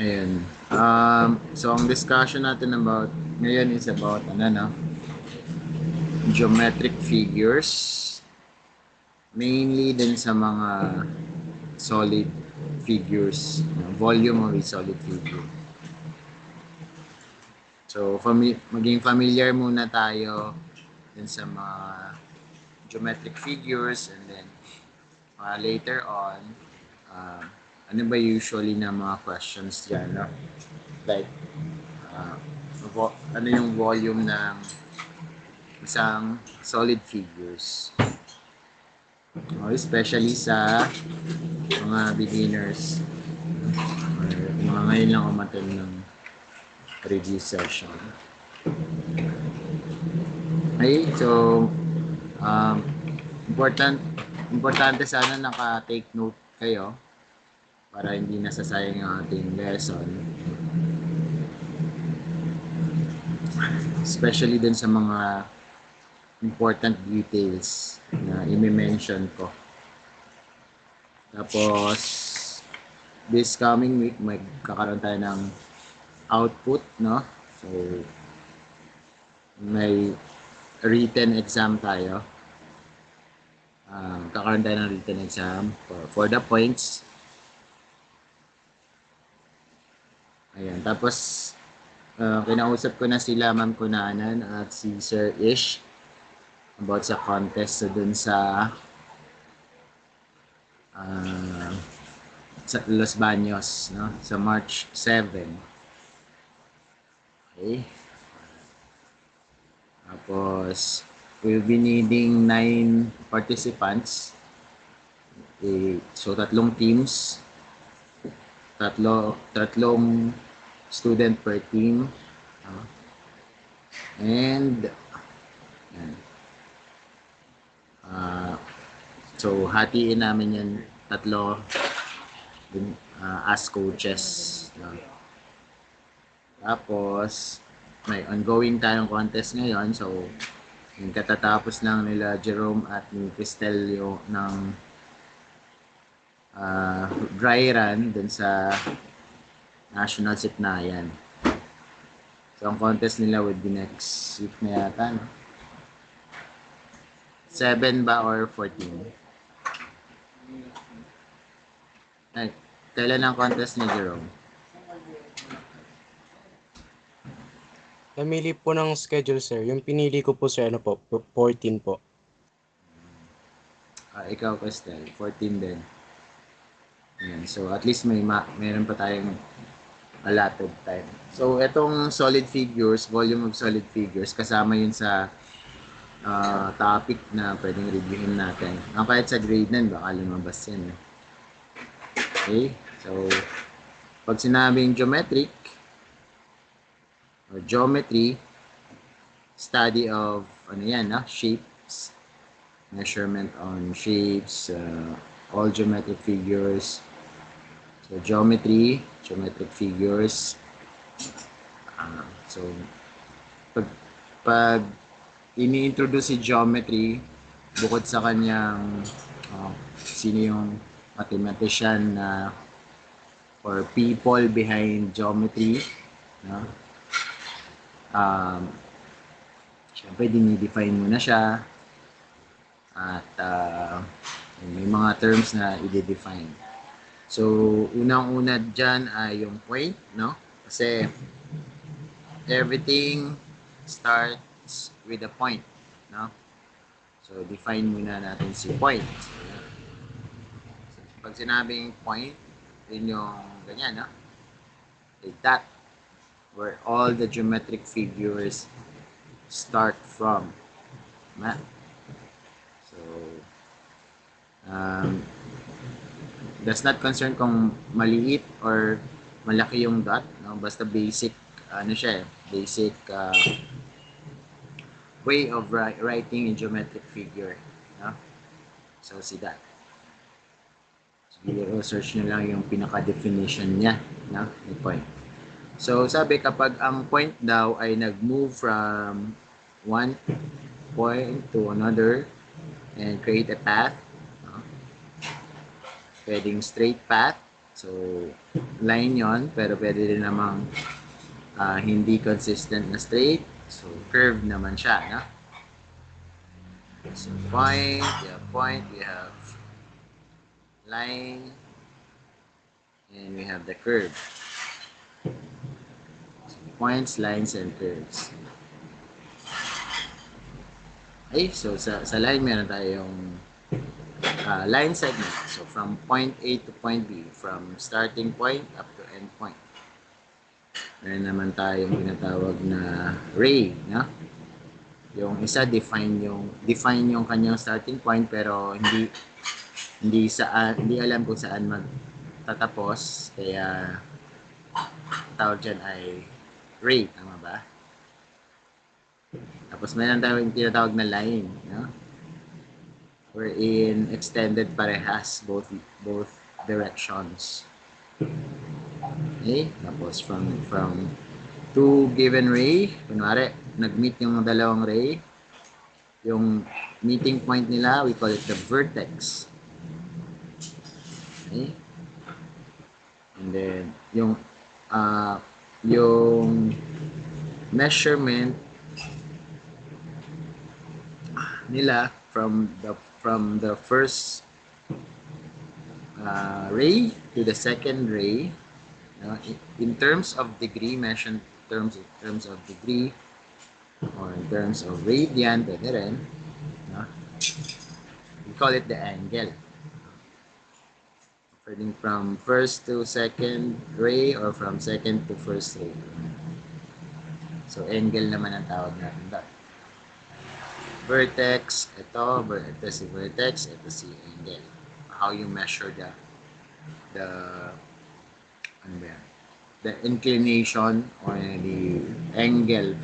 Ayun. So ang discussion natin about ngayon is about geometric figures, mainly din sa mga solid figures, volume of a solid figure. So maging familiar muna tayo din sa mga geometric figures, and then later on, uh, ano ba usually na mga questions dyan, no? Like, uh, ano yung volume ng isang solid figures, especially sa mga beginners or mga ngayon lang umattend ng review session. Okay, so um, importante sana naka-take note kayo para hindi nasasayang ang ating lesson, especially dun sa mga important details na i-mention ko. Tapos this coming week magkakaroon tayo ng output, no? So may written exam tayo. Kakaroon tayo ng written exam for the points. Ayan. Tapos kinausap ko na sila Ma'am Kunanan at si Sir Ish about sa contest dun sa Los Baños, no? Sa March 7. Okay. Tapos we'll be needing 9 participants. So tatlong teams, tatlong student per team. And so hatiin namin yan tatlo as coaches. Tapos may ongoing tayong contest ngayon. So yung katatapos lang nila Jerome at ni Cristelio ng dry run dun sa National Sipnayan. So ang contest nila would be next week na yata, no? 7 ba or 14? Ay, kailan ang contest ni Jerome? Namili po ng schedule, sir. Yung pinili ko po, sir, 14 po. Ikaw, Cristel, 14 din. Ayan, so at least meron pa tayong allotted time. So etong solid figures, volume of solid figures, kasama yun sa topic na pwedeng reviewin natin. Kahit sa grade 9, baka lumabas yan. Okay, so pag sinabing geometric or geometry, study of shapes, measurement on shapes, all geometric figures. So geometry, geometric figures. So pag ini-introduce si geometry, bukod sa kanyang sino yung mathematician or people behind geometry, no? Siyempre dinidefine mo na siya at may mga terms na i-define. So unang-una dyan ay yung point, no? Kasi everything starts with a point, no? So define muna natin si point. So, pag sinabing point, yun yung ganyan, no? Like that, where all the geometric figures start from. So does not concern kung maliit or malaki yung dot, no? Basta basic basic way of writing a geometric figure, no? So see that. Siguro search nyo lang yung pinaka-definition niya, no? Yung point. So sabi, kapag ang point daw ay nag-move from one point to another and create a path, no? Pwedeng straight path, So, line yon, pero pwede rin namang hindi consistent na straight. So, curve naman siya, no? So, point, we have line, and we have the curve. So, points, lines, and curves. Okay, so sa line meron tayong line segment. So, from point A to point B, from starting point up to end point. Meron naman tayong tinatawag na ray, no? Yung isa define yung kanyang starting point pero hindi alam kung saan magtatapos, kaya tawag diyan ay ray, tama ba? Tapos meron tayong tinatawag na line, no? Wherein extended parehas both directions. Okay? Tapos from two given ray, kunwari nag-meet yung dalawang ray, yung meeting point nila, we call it the vertex. Okay? And then yung measurement nila from the first ray to the second ray, in terms of degree, measured in terms of degree, or in terms of radian, pwede rin, no? We call it the angle. Pwedeng from first to second ray or from second to first ray. So, angle naman ang tawag natin doon. Vertex, ito si vertex, ito si angle. How you measure the ano ba yan? The inclination or the angle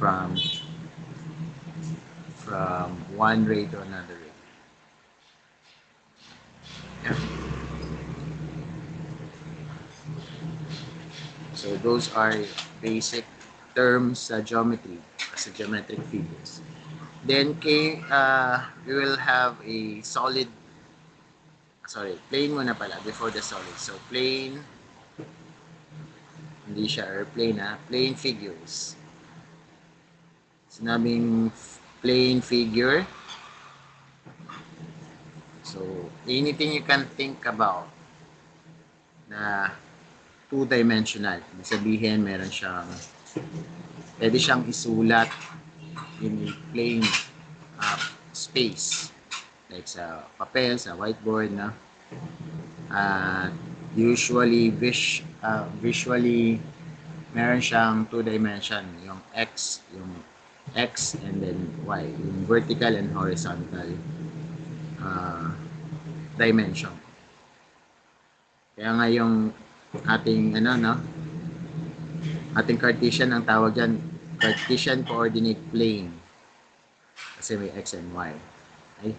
from one ray to another ray. Yeah. So those are basic terms sa geometry, sa geometric figures. Then we will have a plane muna pala before the solid. So plane, hindi siya airplane plane figures. Sinabing plane figure. So anything you can think about na two-dimensional. Ibig sabihin, pwede siyang isulat in a plane space. Like sa papel, sa whiteboard, na usually visually meron siyang two dimension, yung x and then y, yung vertical and horizontal dimension. Kaya nga yung ating ating Cartesian, ang tawag dyan Cartesian coordinate plane, kasi may x and y. Okay?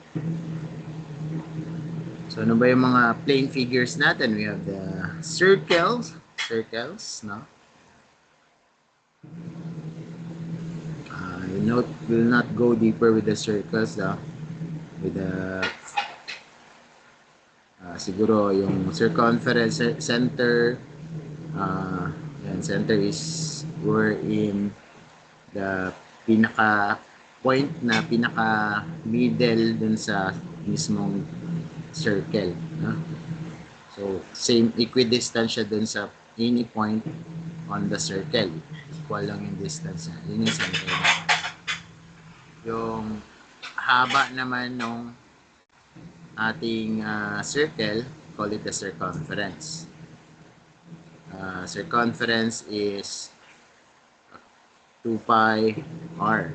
So ano ba yung mga plane figures natin? We have the circles, no? We'll not go deeper with the circles, with the siguro yung circumference center, yan, center is wherein the pinaka point na pinaka middle dun sa mismong circle, no? So same equidistant siya dun sa any point on the circle, equal lang yung distance niya. Yun yung center. Yung haba naman nung ating circle, call it the circumference. Circumference is 2 pi r.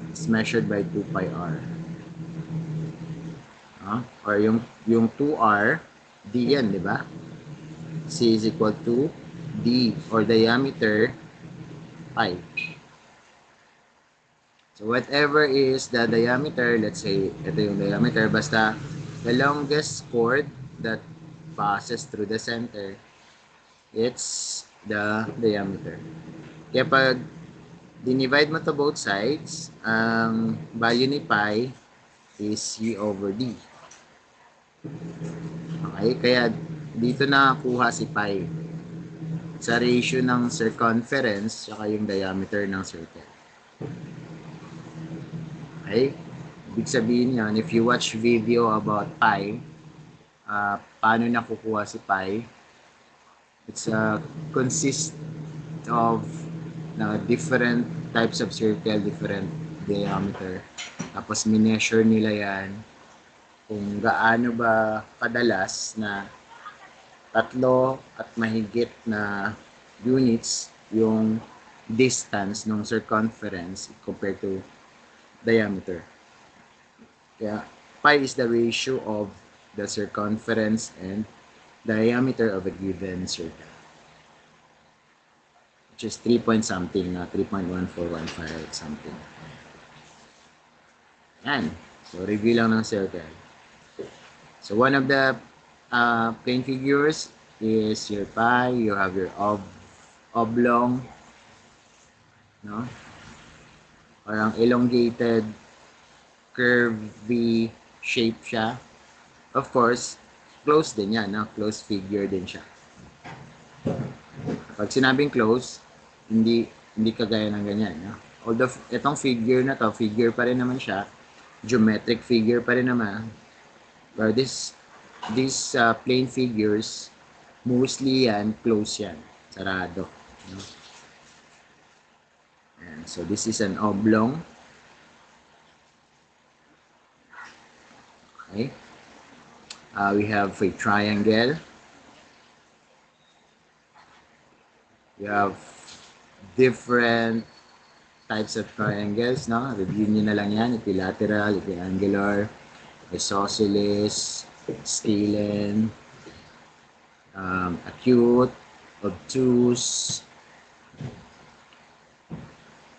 It's measured by 2 pi r. Or yung 2r, d yan, di ba? C is equal to d, or diameter, pi. So whatever is the diameter, let's say ito yung diameter, basta the longest chord that passes through the center, it's the diameter. Kaya pag dinivide mo to both sides, ang value ni pi is c over d. Okay, kaya dito nakakuha si pi sa ratio ng circumference saka yung diameter ng circle. Okay? Ibig sabihin yan, if you watch video about pi, paano nakukuha si pi, it's consist of different types of circle, different diameter. Tapos mineasure nila yan kung gaano ba kadalas na 3 at mahigit na units yung distance ng circumference compared to diameter. Kaya pi is the ratio of the circumference and diameter of a given circle, which is 3 point something, 3.1415 something. Yan. So, review lang ng circle. So, one of the plane figures is your pi. You have your oblong, no? Parang elongated, curvy shape siya. Of course, close din yan, no? Close figure din siya. Pag sinabing close, hindi kagaya ng ganyan, no? Although itong figure na to, figure pa rin naman siya, geometric figure pa rin naman. But these plane figures, mostly yan, close yan, sarado. No? And so this is an oblong. Okay. We have a triangle. We have different types of triangles, no? Review nyo na lang yan, equilateral, equiangular, isosceles, scalene, acute, obtuse,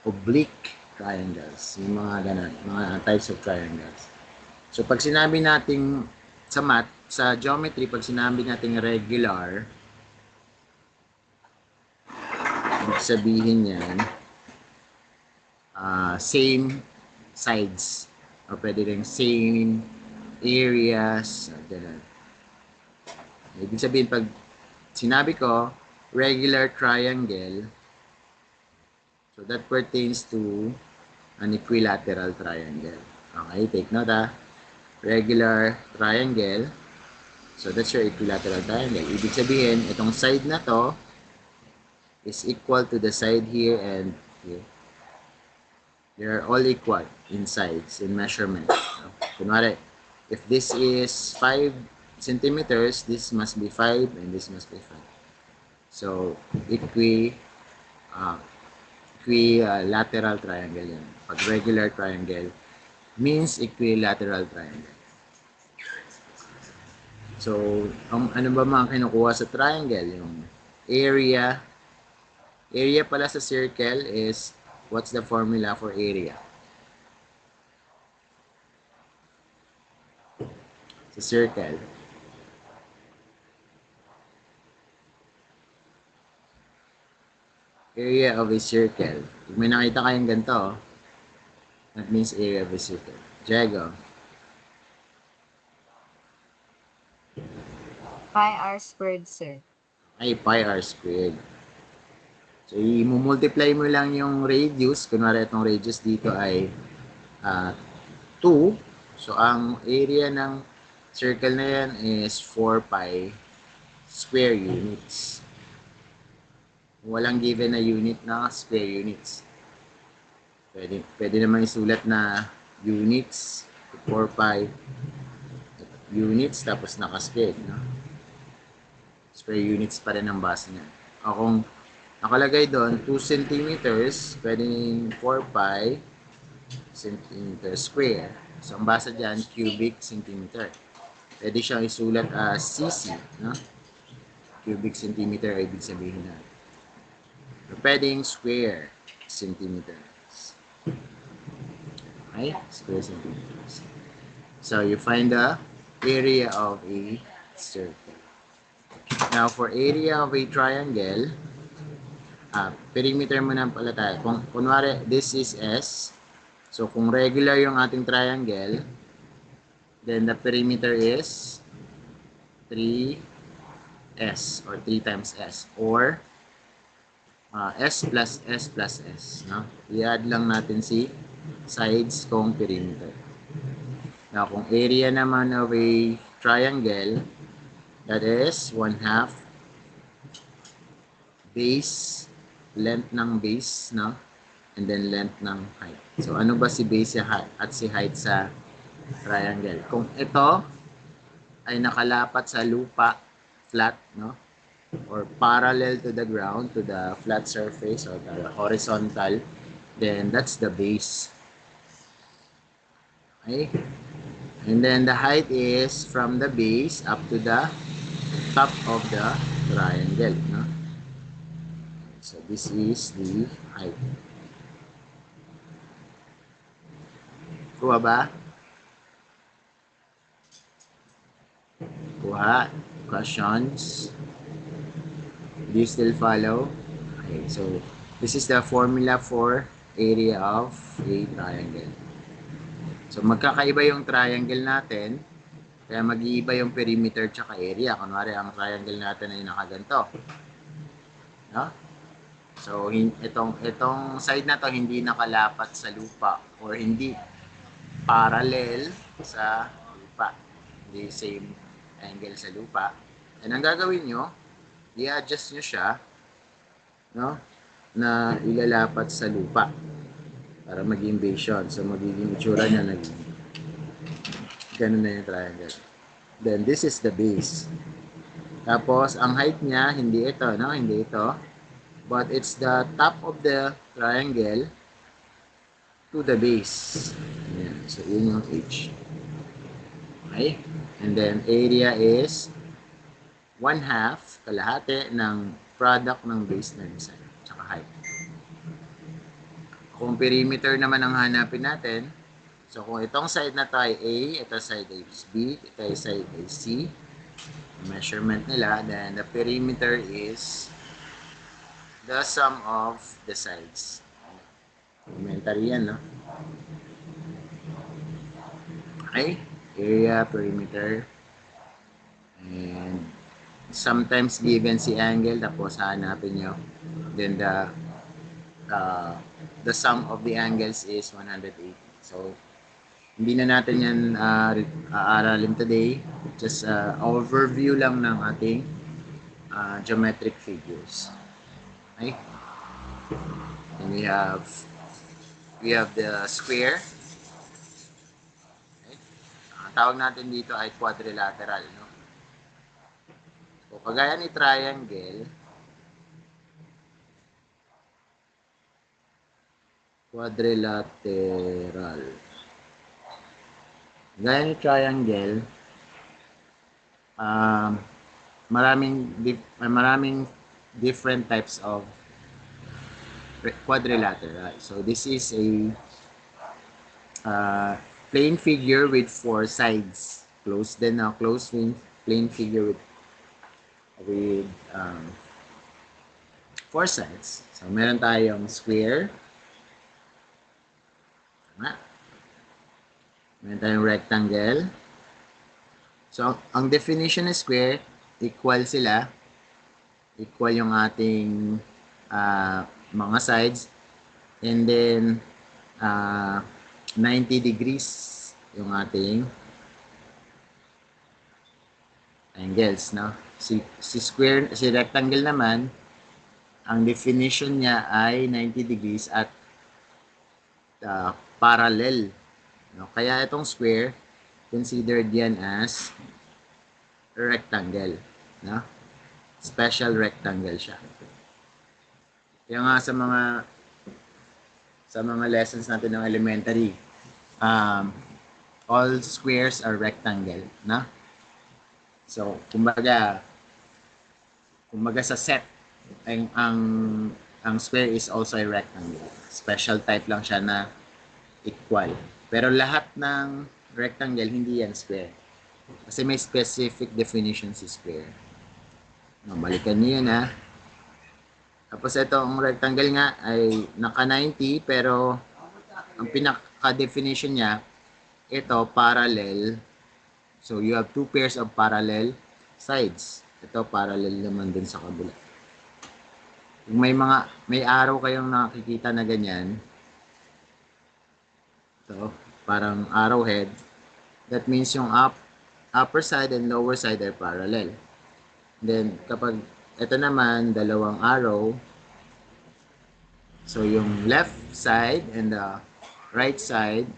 oblique triangles, yung mga ganun, mga types of triangles. So pag sinabi nating sa math, sa geometry, pag sinabi nating regular, ibig sabihin yan, same sides, o pwede rin same areas, ganun. Ibig sabihin, pag sinabi ko, regular triangle, so that pertains to an equilateral triangle. Okay, take note regular triangle, so that's your equilateral triangle. Ibig sabihin, itong side na to is equal to the side here and here. They are all equal in sides, in measurement. Kunwari, if this is 5 centimeters, this must be 5 and this must be 5. So, equilateral triangle yan. Pag regular triangle means equilateral triangle. So, ano ba mga kinukuha sa triangle? Yung area. Area pala sa circle is, what's the formula for area? Sa circle. Area of a circle. Pag may nakita kayong ganito, that means area of a circle. Diego. Pi r squared, sir. Ay, pi r squared. So, i-multiply mo lang yung radius. Kunwari itong radius dito ay 2. So, ang area ng circle na yan is 4 pi square units. Walang given na unit na square units. Pwede naman isulat na units, 4 pi units, tapos naka-square. No? Square units pa rin ang base niya. O kung nakalagay doon, 2 centimeters, pwedeng 4 pi centimeter square. So, ang basa dyan, cubic centimeter. Pwede siyang isulat as cc. No? Cubic centimeter, ibig sabihin na. Pwedeng square centimeters. Okay? Square centimeters. So, you find the area of a circle. Now, for area of a triangle, perimeter mo na pala tayo. Kunwari, this is S. So, kung regular yung ating triangle, then the perimeter is 3 S or 3 times S or S plus S plus S. No? I-add lang natin si sides kung perimeter. Now, kung area naman of a triangle, that is 1/2 base, length ng base, no? And then length ng height. So, ano ba si base at si height sa triangle? Kung ito ay nakalapat sa lupa, flat, no? Or parallel to the ground, to the flat surface or the horizontal, then that's the base. Okay? And then the height is from the base up to the top of the triangle. No? So this is the height. Kuha ba? Kuha? Questions? Do you still follow? Okay, so this is the formula for area of a triangle. So magkakaiba yung triangle natin, kaya mag-iiba yung perimeter tsaka area. Kunwari, ang triangle natin ay nakaganto. No? So itong side na to hindi nakalapat sa lupa or hindi parallel sa lupa. Hindi same angle sa lupa. And ang gagawin nyo, i-adjust nyo siya, no, na ilalapat sa lupa para maging base yun. So magiging itsura niya naging ganun na yung triangle. Then this is the base. Tapos ang height niya hindi ito, no, hindi ito. But it's the top of the triangle to the base. Ayan. So, yun yung H. Okay? And then, area is 1/2, kalahati ng product ng base na side, tsaka height. Kung perimeter naman ang hanapin natin, so kung itong side na to ay A, ito side ay B, ito ay side ay C, measurement nila, then the perimeter is the sum of the sides. Elementary yan, no? Okay? Area, perimeter, and sometimes given si angle, tapos hanapin nyo. Then the sum of the angles is 180. So, hindi na natin yan aaralin today. Just overview lang ng ating geometric figures. Okay? And we have the square. Okay? Tawag natin dito ay quadrilateral, no? So, kagaya ni triangle, quadrilateral. Gaya ni triangle, maraming different types of quadrilateral. So this is a plane figure with 4 sides. Closed plane figure with 4 sides. So meron tayong square. Meron tayong rectangle. So ang definition ng square, equal sila. Equal yung ating mga sides, and then 90 degrees yung ating angles, no? Si rectangle naman, ang definition niya ay 90 degrees at parallel, no? Kaya itong square considered yan as rectangle, no? Special rectangle siya. Kaya nga sa mga lessons natin ng elementary, all squares are rectangle, na? So, kumbaga sa set, ang square is also a rectangle. Special type lang siya na equal. Pero lahat ng rectangle, hindi yan square. Kasi may specific definition si square. No, balikan niyo yun, ha. Tapos itong rectangle nga ay naka 90, pero ang pinaka-definition niya, ito parallel. So you have 2 pairs of parallel sides. ito parallel naman dun sa kabila. Kung may arrow kayong nakikita na ganyan, ito, parang arrowhead, that means yung upper side and lower side are parallel. Then, kapag ito naman, dalawang arrow, so yung left side and the right side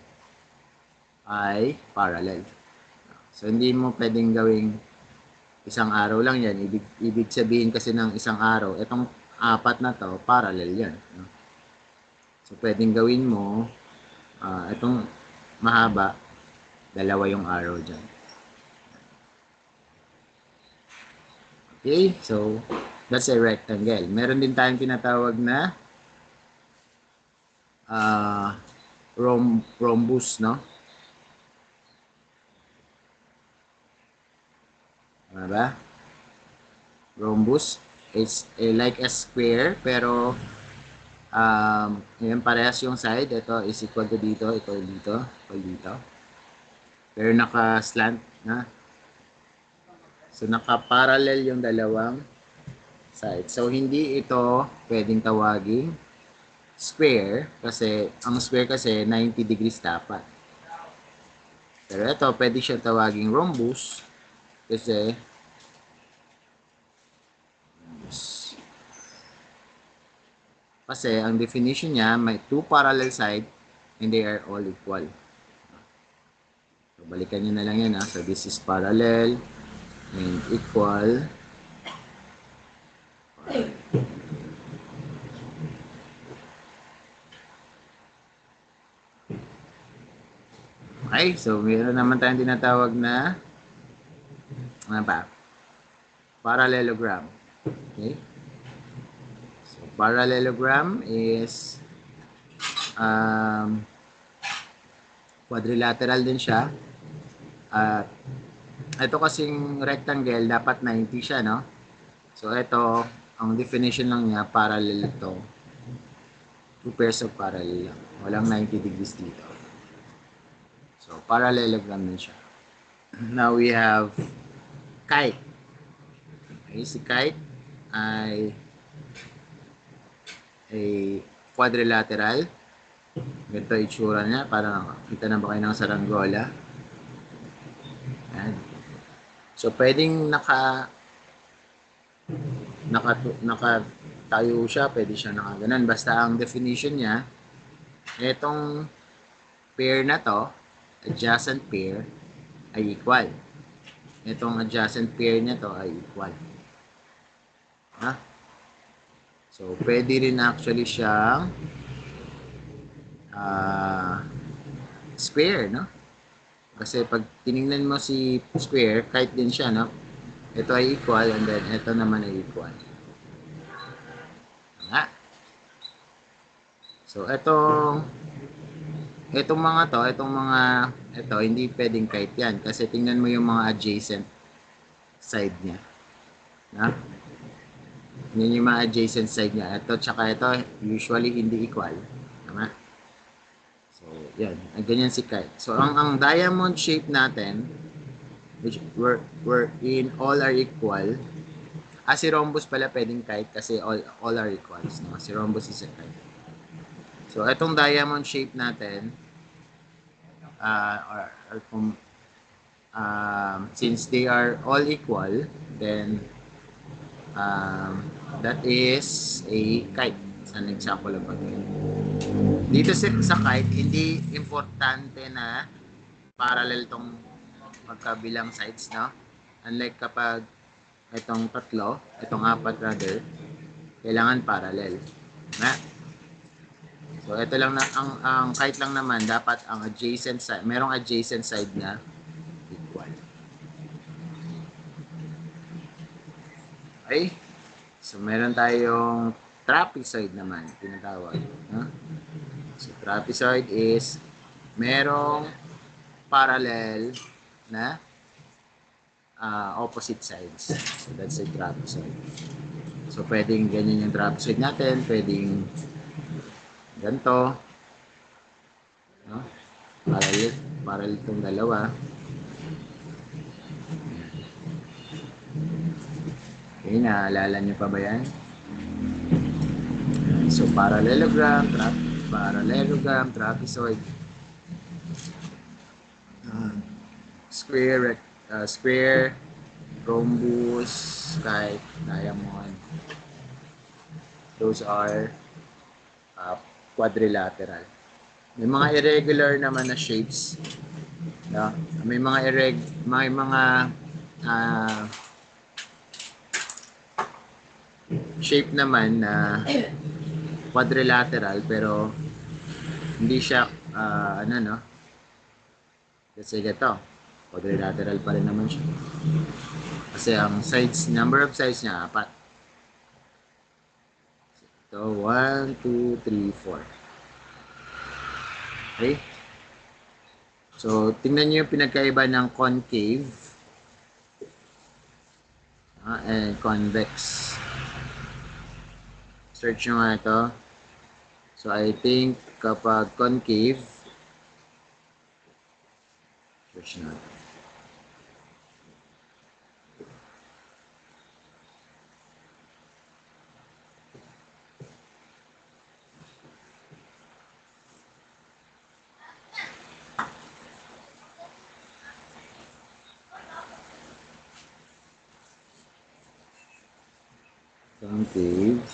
ay parallel. So, hindi mo pwedeng gawing isang araw lang yan. Ibig sabihin kasi ng isang araw, itong apat na to, parallel yan. So, pwedeng gawin mo, itong mahaba, dalawa yung arrow dyan. Okay, so, that's a rectangle. Meron din tayong tinatawag na rhombus, no? Ano ba? Rhombus. It's like a square, pero yan, parehas yung side. Ito is equal to dito, ito dito, equal dito. Pero naka-slant na. So, naka-parallel yung dalawang side. So, hindi ito pwedeng tawaging square kasi ang square kasi 90 degrees dapat. Pero ito, pwede siya tawaging rhombus kasi ang definition niya, may two parallel sides and they are all equal. So, balikan nyo na lang yan. So, this is parallel and equal. Okay, so meron naman tayong tinatawag na ano ba? Parallelogram. Okay? So, parallelogram is quadrilateral din siya. At ito kasing rectangle, dapat 90 siya, no? So, ito, ang definition lang niya, parallel ito. Two pairs of parallel lang. Walang 90 degrees dito. So, parallelogram din siya. Now, we have kite. Okay, si kite ay a quadrilateral. Ganito itsura niya. Parang kita na ba kayo ng saranggola? Ayan. So, pwedeng nakatayo siya. Pwede siya nakaganan. Basta ang definition niya, itong pair na to, adjacent pair, ay equal. Itong adjacent pair niya to ay equal. Ha? So, pwede rin actually siyang square, no? Kasi pag tiningnan mo si square, kahit din siya, no? Ito ay equal and then ito naman ay equal. Ha? So, itong mga ito, hindi pwedeng kahit yan. Kasi tingnan mo yung mga adjacent side niya. Ha? Yan yung mga adjacent side niya. Ito, tsaka ito, usually hindi equal. Tama? So, yan. Ganyan si kite. So, ang diamond shape natin, which we're in all are equal. Si rhombus pala pwedeng kite kasi all are equals. No? Si rhombus is a kite. So, itong diamond shape natin, since they are all equal, then that is a kite. As an example of a kite. Dito sa kite, hindi importante na parallel tong magkabilang sides, no? Unlike kapag itong tatlo, itong apat rather, kailangan parallel. Na? So, ito lang na, ang kite lang naman, dapat ang adjacent side, merong adjacent side na equal. Okay? So, meron tayong trapezoid naman, tinatawag. No? So, trapezoid is merong parallel na opposite sides. So, that's a trapezoid. So, pwedeng ganyan yung trapezoid natin, pwedeng ganito. No? Parallel itong dalawa. Okay, naalala niyo pa ba yan? So, parallelogram, trapezoid, square, square, rhombus, kite, diamond. Those are uh, quadrilateral. May mga irregular naman na shapes. No? May mga shape naman na quadrilateral pero hindi siya ano no. Kasi ito, quadrilateral pa rin naman siya. Kasi ang sides, number of sides niya 4. So 1, 2, 3, 4. Okay? So, tingnan niyo yung pinagkaiba ng concave and convex. Search nyo nga ito. So, I think kapag concave, search na. Concave.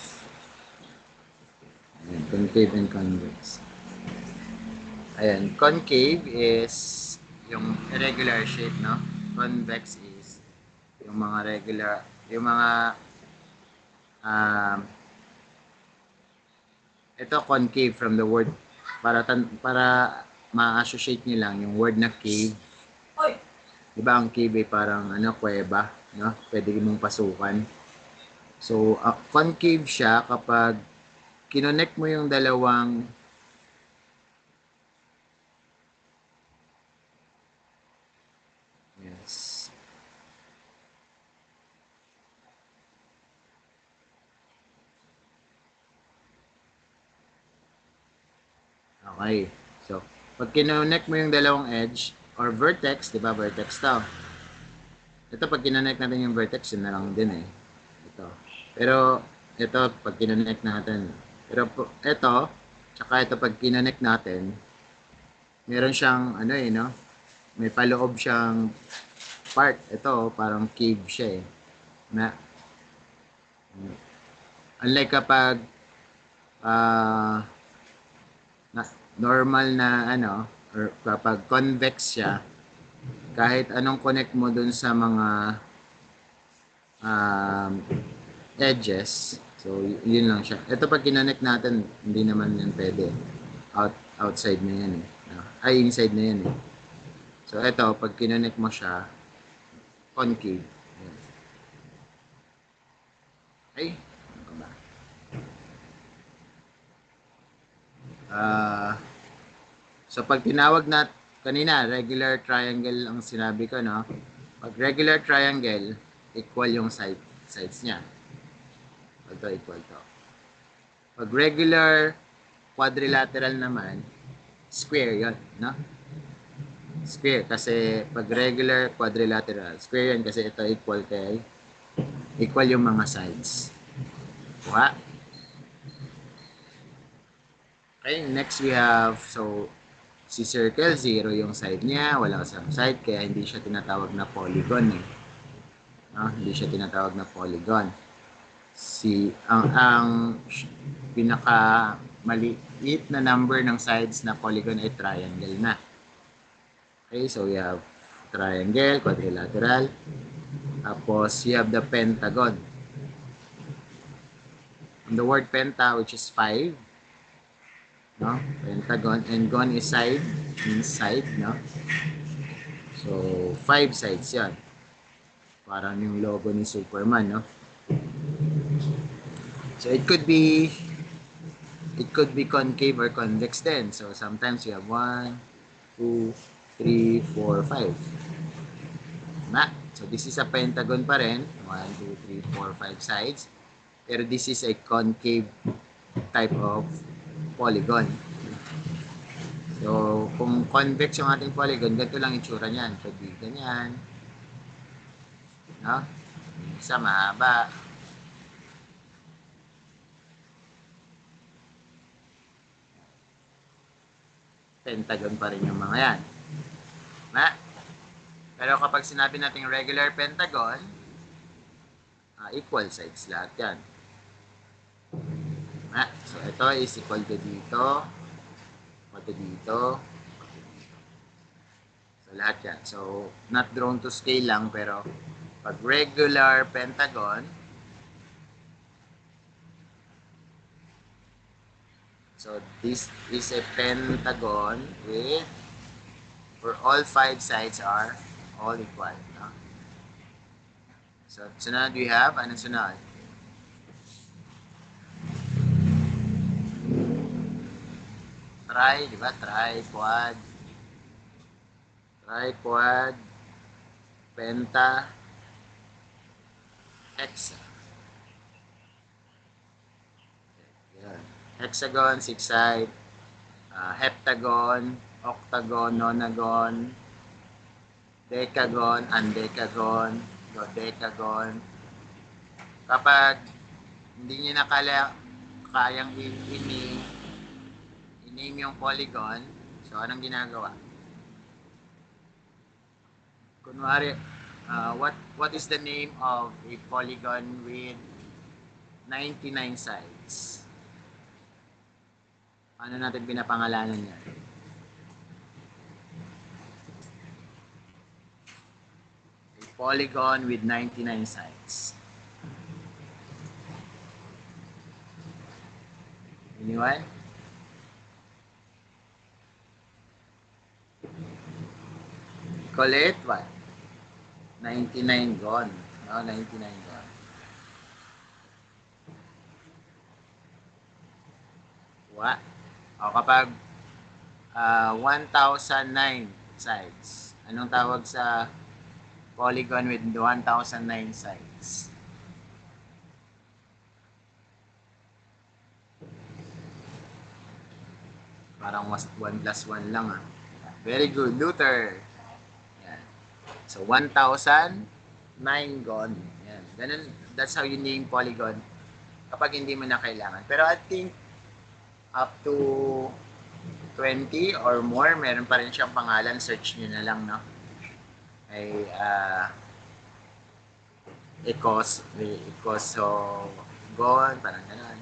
Ayan, concave and convex. Ayan, concave is yung irregular shape, no? Convex is yung mga regular, yung mga ito concave from the word para ma-associate niyo lang yung word na cave. Di ba ang cave ay parang kuweba, no? Pwede mong pasukan. So, concave siya kapag kinonect mo yung dalawang yes. Okay. So, pag kinonect mo yung dalawang edge or vertex, di ba vertex to? Ito pag kinonect natin yung vertex, yun na lang din eh. Ito. Pero, ito pag kinonect natin. Pero ito, tsaka ito pag kinonect natin, meron siyang no? May paloob siyang part. Ito, parang cave siya eh. Unlike kapag normal na or kapag convex siya, kahit anong connect mo dun sa mga edges, so yun lang siya. Ito pag kinonect natin, hindi naman yan pwede. Outside na yan eh. Ay, inside na yan eh. So ito, pag kinonect mo siya, concave. Ayan. Ay, ano ba? So pag tinawag na kanina, regular triangle ang sinabi ko, no? Pag regular triangle, equal yung sides niya. Ito equal to. Pag regular quadrilateral naman, square yun, no? Square kasi pag regular quadrilateral, square yan kasi ito equal yung mga sides. Kuha. Okay, next we have, so si circle, 0 yung side niya, wala kasang side, kaya hindi siya tinatawag na polygon eh. Hindi siya tinatawag na polygon. Ang pinaka maliit na number ng sides na polygon ay triangle na. Okay, so we have triangle, quadrilateral, tapos you have the pentagon. And the word penta, which is 5, no? Pentagon, and gon is side, means side, no? So 5 sides yan. Parang yung logo ni Superman, no? So it could be concave or convex then. So sometimes you have 1, 2, 3, 4, 5. Na? So this is a pentagon pa rin. 1, 2, 3, 4, 5 sides. Pero this is a concave type of polygon. So kung convex yung ating polygon, ganito lang itsura niyan. Pwede ganyan. No? Isa mahaba. pentagon pa rin yung mga yan. Pero kapag sinabi natin regular pentagon, equal sides lahat yan. So, ito is equal to dito, equal to dito. So, lahat yan. So, not drawn to scale lang, pero pag regular pentagon, so this is a pentagon with, where all 5 sides are all equal. No? So, sunod we have, anong sunod? Tri, di ba? Tripod, penta, hexa. Yan. Hexagon, 6 side, heptagon, octagon, nonagon, decagon, undecagon, dodecagon. Kapag hindi niyo na kayang i-name yung polygon, so anong ginagawa? Kunwari, what is the name of a polygon with 99 sides? Ano natin pinapangalanan niya? A polygon with 99 sides. Anyone? Call it what? 99 gon. No, 99 gon. What? O kapag 1,009 sides. Anong tawag sa polygon with 1,009 sides? Parang 1 plus 1 lang ah. Very good, Luther. Yan. So 1,009 gon. Yan. Ganun, that's how you name polygon kapag hindi mo na kailangan. Pero I think up to 20 or more, meron pa rin siyang pangalan. Search nyo na lang, no? Ay, Ecosogon, parang gano'n.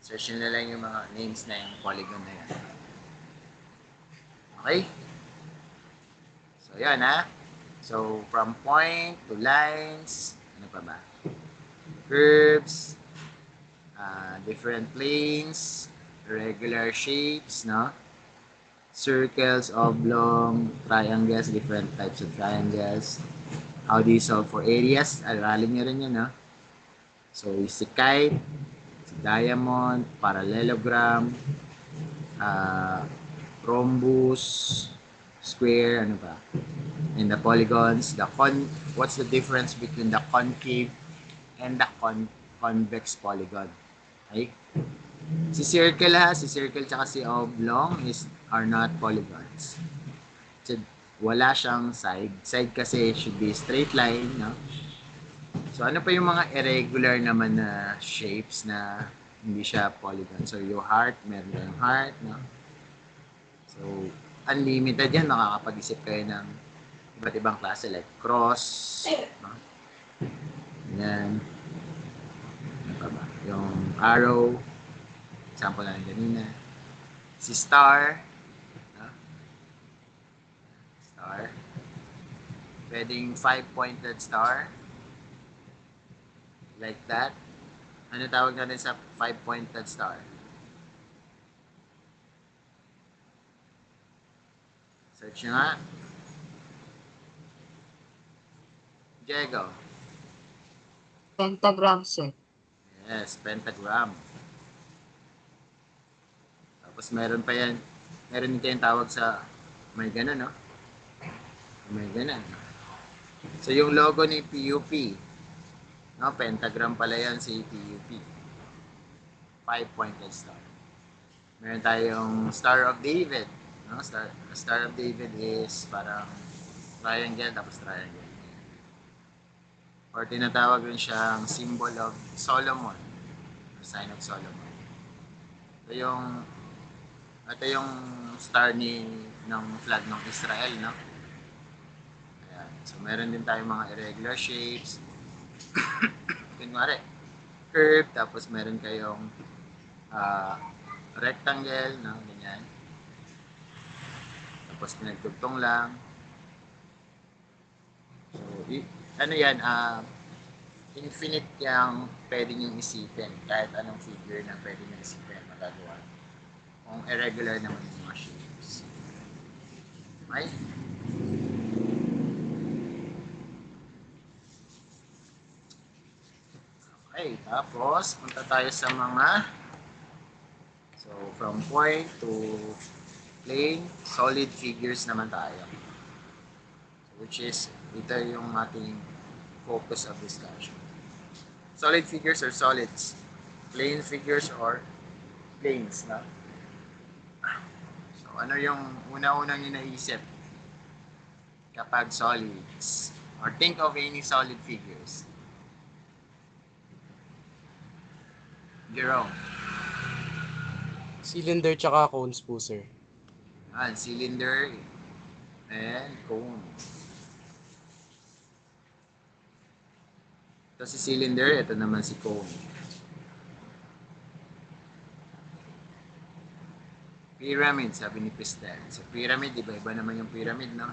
Search nyo na lang yung mga names na yung polygon na yan. Okay? So, yan, ha? So, from point to lines, ano pa ba? Curves, different planes, regular shapes, no? Circles, oblong, triangles, different types of triangles. How do you solve for areas? Aralin nyo rin yun, no? So, si kite, si diamond, parallelogram, rhombus, square, ano ba? And the polygons, what's the difference between the concave and the convex polygon? Okay? Si circle tsaka si oblong are not polygons. So, wala siyang side. Side kasi should be straight line, no? So, ano pa yung mga irregular naman na shapes na hindi siya polygon? So, yung heart, meron kayong heart, no? So, unlimited yan. Makakapag-isip kayo ng iba't ibang klase like cross, no? Yan. Ano pa ba? Yung arrow, example na ganina. Si star, no? Star. Pwedeng 5-pointed star. Like that. Ano tawag natin sa 5-pointed star? Search nyo nga. Diego. Pentagram, sir. Yes, pentagram. Tapos meron pa yan. Meron din kayong tawag sa may gano'n, no? May gano'n. So, yung logo ni PUP, no? Pentagram pala yan si PUP. 5-pointed star. Meron tayong Star of David. No? Star of David is parang triangle tapos triangle. Or tinatawag rin siyang symbol of Solomon. Sign of Solomon. So yung Ito yung star ng flag ng Israel, no? Ayan. So, meron din tayong mga irregular shapes. Kunwari, curve, tapos meron kayong ah, rectangle, no? Ganyan. Tapos pinagtugtong lang. So, ano yan, infinite yung pwede nyo isipin. Kahit anong figure na pwede nyo isipin, magagawa. Kung irregular naman yung mga shapes. Okay? Okay, tapos punta tayo sa mga from point to plane, solid figures naman tayo. Which is, ito yung ating focus of discussion. Solid figures or solids? Plane figures or planes, no? So, ano yung una-unang yung naisip kapag solids? Or think of any solid figures. Jerome. Cylinder tsaka cones po, sir. Cylinder and cone. Ito si cylinder, ito naman si cone. Pyramid, sabi ni Pistel. So, pyramid, iba-iba naman yung pyramid, no?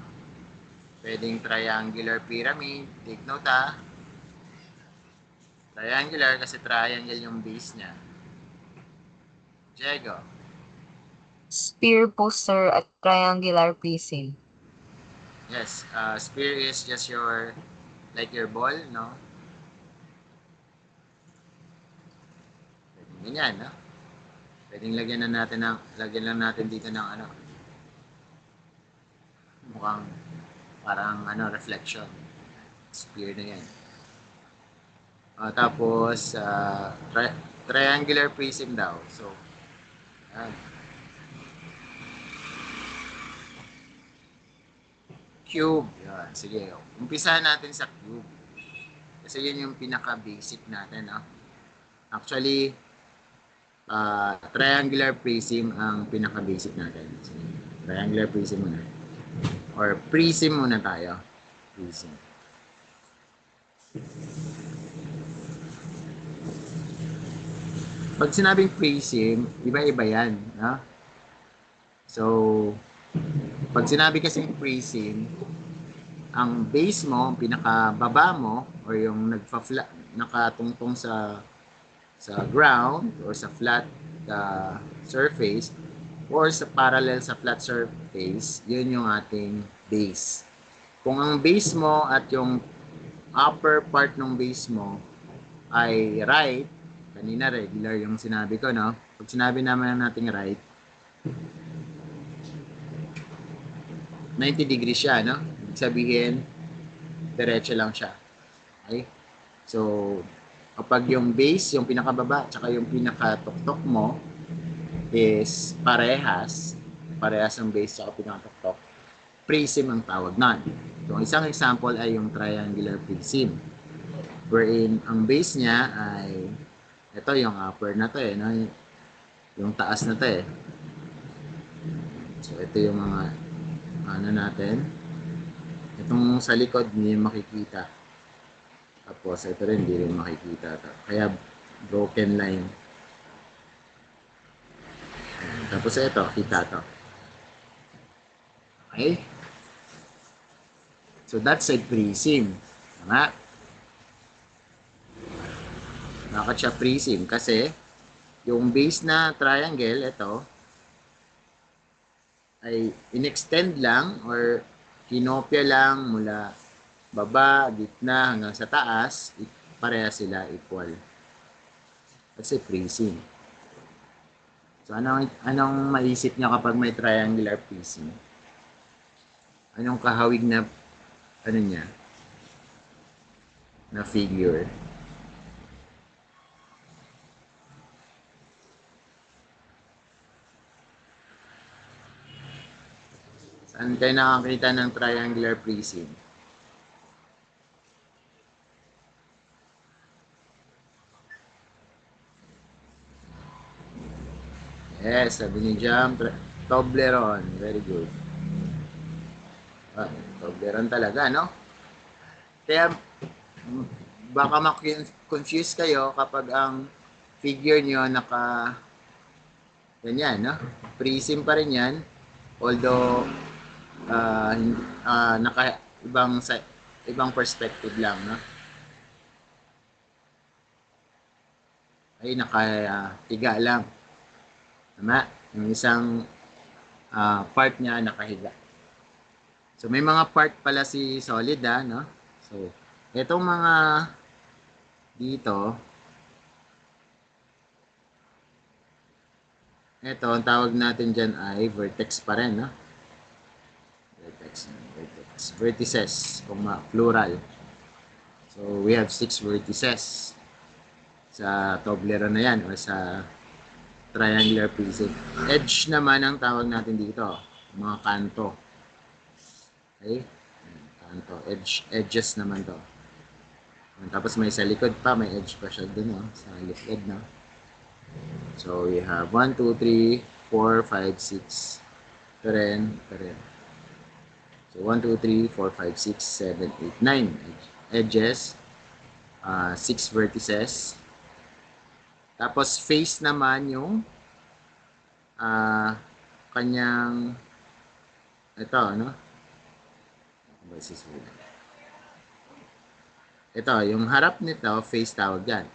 Pwedeng triangular pyramid. Take note, ha? Triangular kasi triangle yung base niya. Diego. Sphere po, sir, at triangular prism. Yes, sphere is just your, like your ball, no? Pwedeng ganyan, no? Pwedeng lagyan lang natin dito ng ano, mukhang parang ano, reflection. Sphere na yan. Tapos, triangular prism daw. So, yan. Cube. Yan. Sige. Umpisahan natin sa cube. Kasi yun yung pinaka-basic natin. No? Actually, triangular prism ang pinaka-basic natin. So, triangular prism muna. Or prism muna tayo. Prism. Pag sinabing prism, iba-iba yan. No? So, pag sinabi kasing prism, ang base mo, ang pinakababa mo, or yung nakatungtong sa ground, or sa flat surface, or sa parallel sa flat surface, yun yung ating base. Kung ang base mo at yung upper part ng base mo ay right, kanina regular yung sinabi ko, no? Pag sinabi naman nating right, 90 degrees siya, no? Ibig sabihin, diretso lang siya. Okay? So, kapag yung base, yung pinakababa, tsaka yung pinakatuktok mo is parehas ang base tsaka pinakatuktok, prism ang tawag nun. So, isang example ay yung triangular prism. Wherein, ang base niya ay, ito yung upper na to no? Yung taas na to So, ito yung mga ano natin. Itong sa likod, hindi makikita. Tapos, ito rin, hindi rin makikita. Kaya, broken line. Tapos, ito, kita to. Okay? So, that's a prism. Tama? Bakit siya prism? Kasi, yung base na triangle, ito, ay in-extend lang or kinopya lang mula baba, gitna, hanggang sa taas, pareha sila equal. Kasi prism. So, anong maisip niya kapag may triangular prism? Anong kahawig na, ano niya, na figure? Saan kayo nakakita ng triangular prism? Yes, sabi ni Jam, Toblerone. Very good. Toblerone talaga, no? Kaya baka ma-confuse kayo kapag ang figure nyo ganyan, no? Prism pa rin yan. Although, naka ibang perspective lang, no? Ay, nakahiga lang. Tama? Yung isang part niya nakahiga. So, may mga part pala si solid, no? So, itong mga dito, ito, ang tawag natin dyan ay vertex pa rin, no? Vertex. Vertices, kung plural. So, we have 6 vertices sa Toblerone na yan or sa triangular prism. Edge naman ang tawag natin dito, mga kanto. Okay? Kanto. Edges naman to. Tapos may sa likod pa, may edge pa siya dun, no? Sa likod, no? So, we have 1, 2, 3, 4, 5, 6. Ito rin. So, 1, 2, 3, 4, 5, 6, 7, 8, 9 edges. 6 vertices. Tapos, face naman yung kanyang ito, no? Ito, yung harap nito, face tawag yan.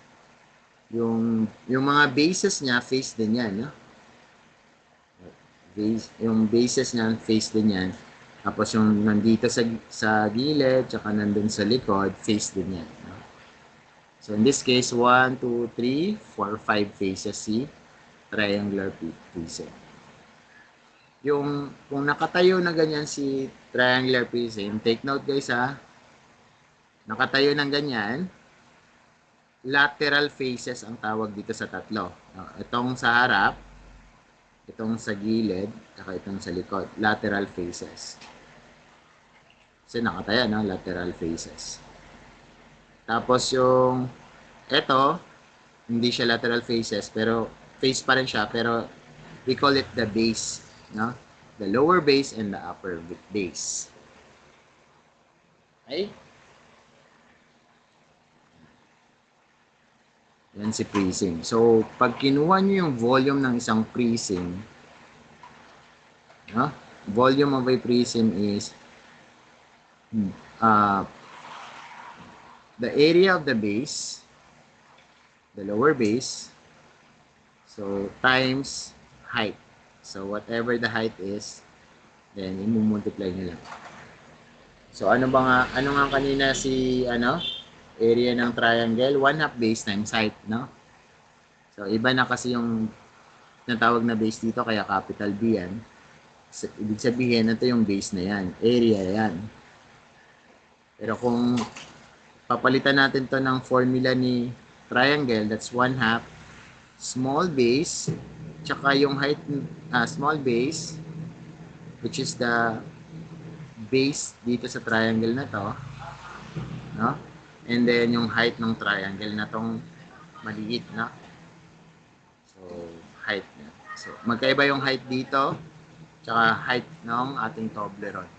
Yung mga bases niya, face din yan, no? Yung bases niya, face din yan. Tapos yung nandito sa gilid, tsaka nandun sa likod, face din yan. No? So in this case, 1, 2, 3, 4, 5 faces si triangular prism. Kung nakatayo na ganyan si triangular prism, take note guys nakatayo ng ganyan, lateral faces ang tawag dito sa tatlo. Itong sa harap, itong sa gilid, saka itong sa likod. Lateral faces. Kasi nakataya, no? Lateral faces. Tapos ito, hindi siya lateral faces, pero face pa rin siya, pero we call it the base, no? The lower base and the upper base. Okay? Yan si prism. So, pag kinuha nyo yung volume ng isang prism, no? Volume of a prism is the area of the base, the lower base, so times height. So, whatever the height is, then i-multiply nyo lang. So, ano nga kanina area ng triangle, 1/2 base times height, no? So, iba na kasi yung natawag na base dito, kaya capital B yan. So, ibig sabihin, ito yung base na yan. Area yan. Pero kung papalitan natin to ng formula ni triangle, that's 1/2 small base, tsaka yung height, small base, which is the base dito sa triangle na to, no? And then, yung height ng triangle na tong maliit, na. So, height niya. So, magkaiba yung height dito, tsaka height ng ating Toblerone.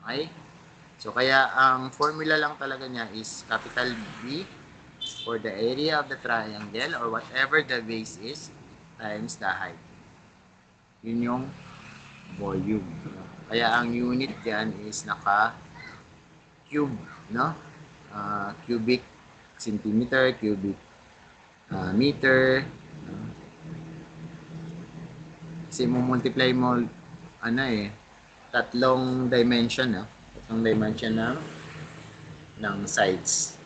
Okay? So, kaya ang formula lang talaga niya is capital B for the area of the triangle or whatever the base is times the height. Yun yung volume. Kaya ang unit yan is naka-cube, no? Cubic centimeter, cubic meter. Kasi multiply mo, tatlong dimension, no? Tatlong dimension ng sides.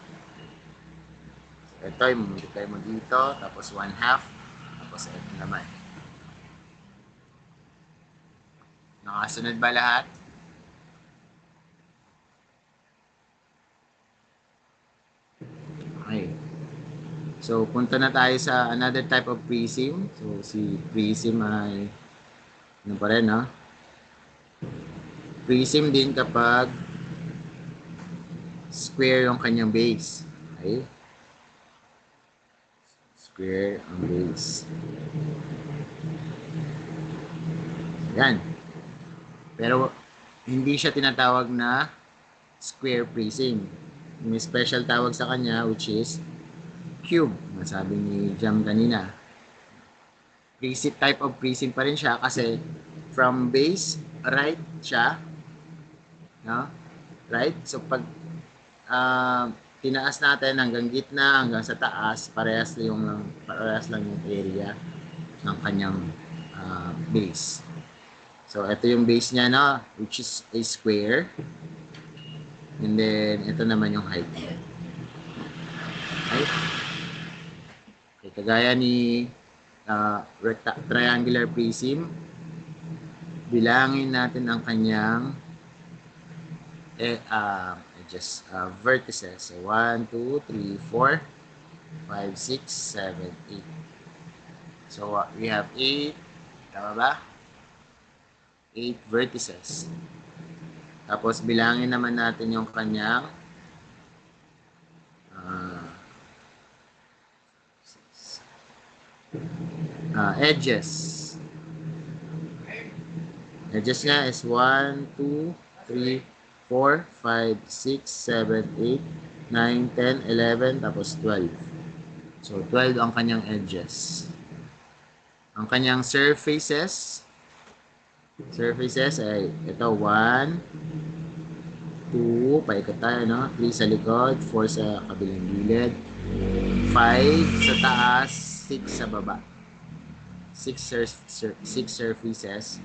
So, ito, multiply mo dito, tapos 1/2, tapos ito naman. Nakasunod ba lahat? Okay. So, punta na tayo sa another type of prism. So, si prism ay ano pa rin, no? Prism din kapag square yung kanyang base. Okay? Square ang base. Yan. Pero hindi siya tinatawag na square prism. May special tawag sa kanya which is cube. Masabi ni Jam kanina. Prism, type of prism pa rin siya kasi from base, right siya. No? Right? So pag tinaas natin hanggang gitna, hanggang sa taas, parehas lang yung area ng kanyang base. So, ito yung base niya, no? Which is a square. And then, ito naman yung height niya. Okay? Okay, kagaya ni triangular prism, bilangin natin ang kanyang edges, vertices. So, 1, 2, 3, 4, 5, 6, 7, 8. So, we have 8. Tama ba? 8 vertices. Tapos, bilangin naman natin yung kanyang edges. Edges niya is 1, 2, 3, 4, 5, 6, 7, 8, 9, 10, 11, tapos 12. So, 12 ang kanyang edges. Ang kanyang surfaces ay ito 1, 2, paikot tayo, no? 3 sa likod, 4 sa kabilang gilid, 5 sa taas, 6 sa baba. 6 surfaces.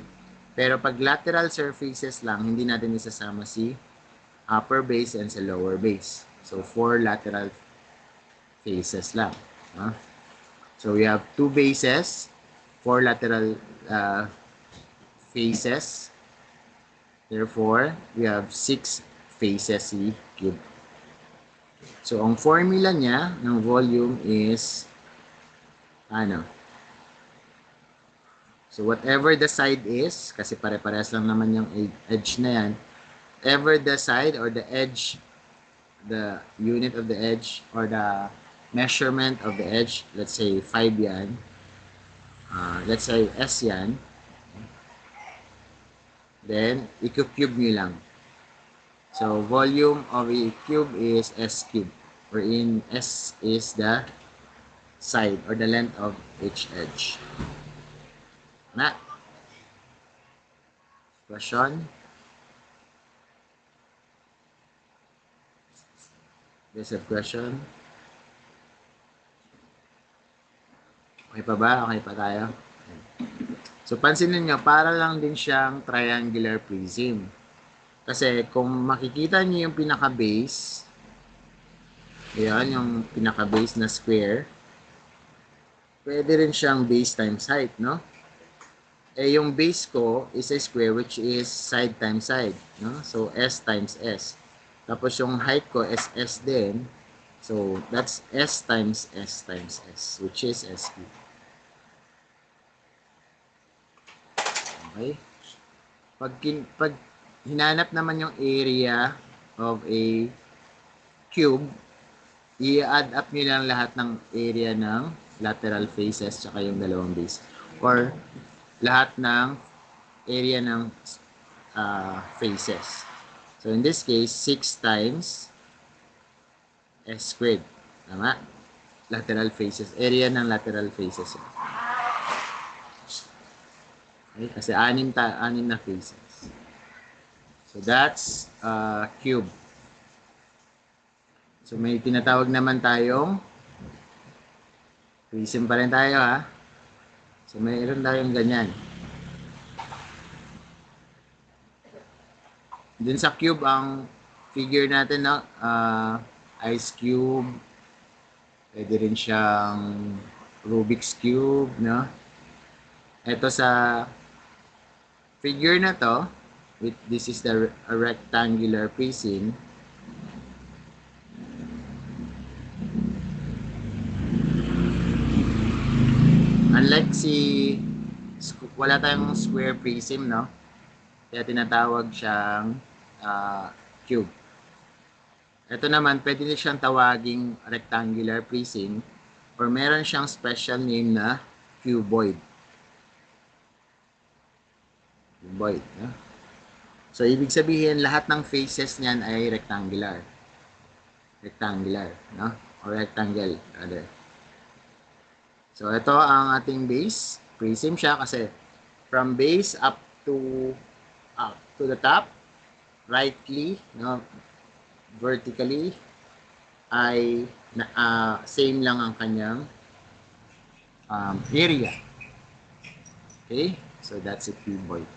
Pero pag lateral surfaces lang, hindi natin isasama si upper base and sa lower base. So 4 lateral faces lang. So we have 2 bases, 4 lateral faces. Therefore, we have 6 faces si cube. So, ang formula niya ng volume is So, whatever the side is, kasi pare-parehas lang naman yung edge na yan, ever the side or the edge, the unit of the edge or the measurement of the edge, let's say 5 yan, let's say S yan, then, i-cube nyo lang. So, volume of a cube is S cube, wherein S is the side or the length of each edge. Na? Question? There's a question? Okay pa ba? Okay pa tayo? So, pansinin nyo, para lang din siyang triangular prism. Kasi, kung makikita nyo yung pinaka-base, ayan, yung pinaka-base na square, pwede rin siyang base times height, no? Eh, yung base ko is a square which is side times side, no? So, S times S. Tapos, yung height ko is S din. So, that's S times S times S, which is S cube. Okay? Pag hinanap naman yung area of a cube, i-add up nyo lang lahat ng area ng lateral faces tsaka yung dalawang base. Or, lahat ng area ng faces. So, in this case, 6 times S squared. Tama? Lateral faces. Area ng lateral faces. Okay? Kasi 6 na faces. So, that's cube. So, may tinatawag naman tayong prism pa rin tayo, ha? So, mayroon tayong ganyan. Dun sa cube, ang figure natin, no? Ice cube. Pwede rin siyang Rubik's cube, no? Ito sa figure na to, this is a rectangular prism. Unlike wala tayong square prism, no? Kaya tinatawag siyang cube. Ito naman, pwede din siyang tawaging rectangular prism or meron siyang special name na cuboid. Cuboid. No? So, ibig sabihin, lahat ng faces niyan ay rectangular. Rectangular. No? Or rectangle. Rather. So, ito ang ating base. Prism siya kasi from base up to the top, rightly, no, vertically, ay same lang ang kanyang area. Okay? So, that's a cuboid.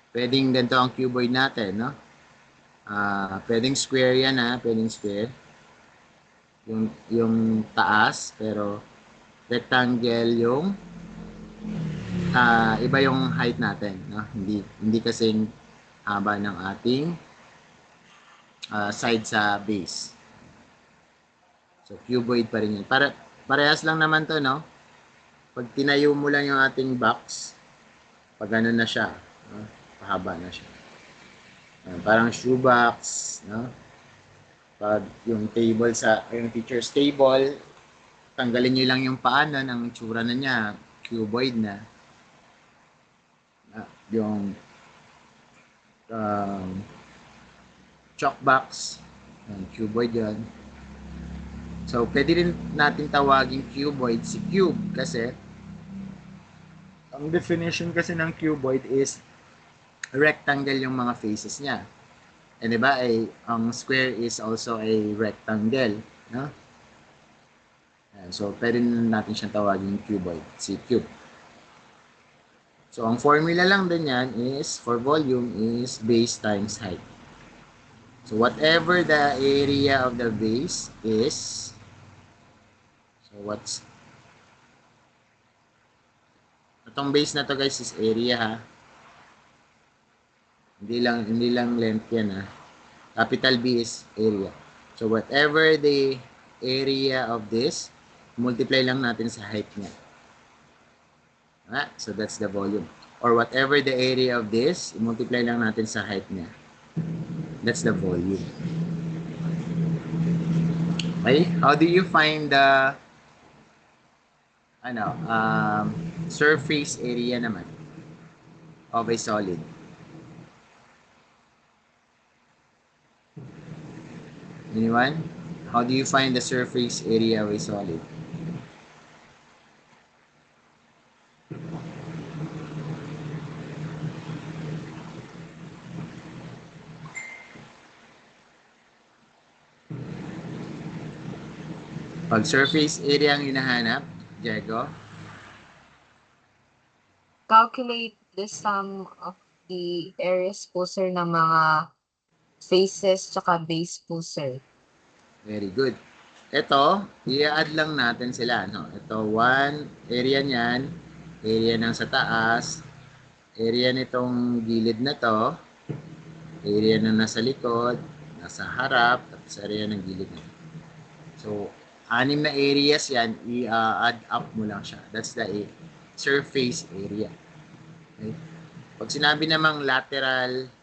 Pwedeng ganito ang cuboid natin, no? Pwedeng square yan, ha? Pwedeng square. Yung taas, pero rectangle yung iba yung height natin, no? Hindi kasing haba ng ating side sa base. So, cuboid pa rin yun. Parehas lang naman to, no? Pag tinayo mo lang yung ating box, pag ano na siya, no? Pahaba na siya. Parang shoebox, no? Pag yung table yung teacher's table, tanggalin nyo lang yung paa na, ng itsura na niya, cuboid na. Yung chalk box, cuboid yan. So, pwede rin natin tawagin cuboid si cube kasi ang definition kasi ng cuboid is rectangle yung mga faces niya. And diba, ang square is also a rectangle, no? So, pwede natin siyang tawagin cuboid, si cube. So, ang formula lang din yan is, for volume, is base times height. So, whatever the area of the base is, so itong base na to guys is area, ha? Hindi lang length yan, ha? Capital B is area. So, whatever the area of this, multiply lang natin sa height niya. So, that's the volume. Or whatever the area of this, multiply lang natin sa height niya. That's the volume. Okay? How do you find the surface area naman of a solid? Anyone? How do you find the surface area of a solid? Pag surface area ang hinahanap, Diego? Calculate the sum of the areas po sir ng mga faces tsaka base po sir. Very good. Ito, i-add lang natin sila. No? Ito, 1, area niyan, area ng sa taas, area nitong gilid na to, area na nasa likod, nasa harap, tapos area ng gilid na. So, 6 na areas yan, i-add up mo lang siya. That's the surface area. Okay? Pag sinabi namang lateral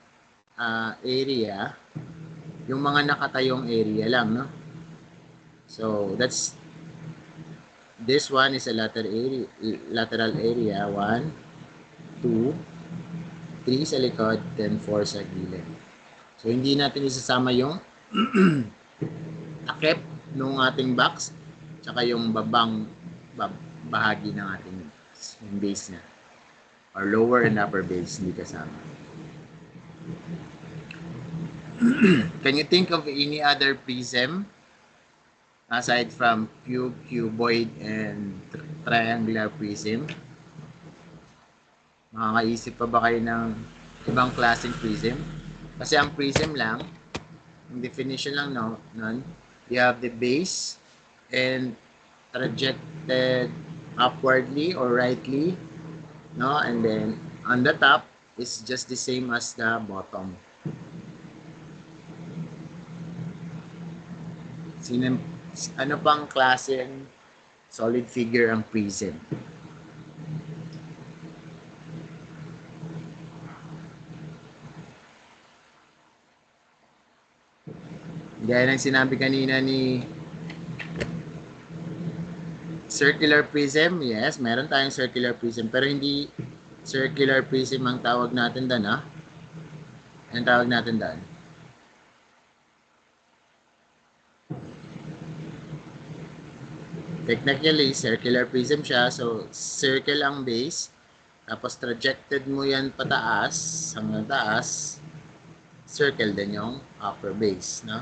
area, yung mga nakatayong area lang, no? So, this one is a lateral area. 1, 2, 3 sa likod, then 4 sa gilid. So, hindi natin isasama yung takip nung ating box, tsaka yung bahagi ng ating yung base niya. Or lower and upper base, hindi kasama. Can you think of any other prism aside from cube, cuboid, and triangular prism? Makakaisip pa ba kayo ng ibang klaseng prism? Kasi ang prism lang, yung definition lang nun, you have the base and projected upwardly or rightly, no? And then on the top is just the same as the bottom. Ano pang klaseng solid figure ang prism? Gaya ng sinabi kanina ni Circular prism, yes, meron tayong circular prism, pero hindi circular prism ang tawag natin doon, ha? Ang tawag natin doon. Technically, circular prism siya, so circle ang base, tapos trajected mo yan pataas, hanggang taas, circle din yung upper base, no?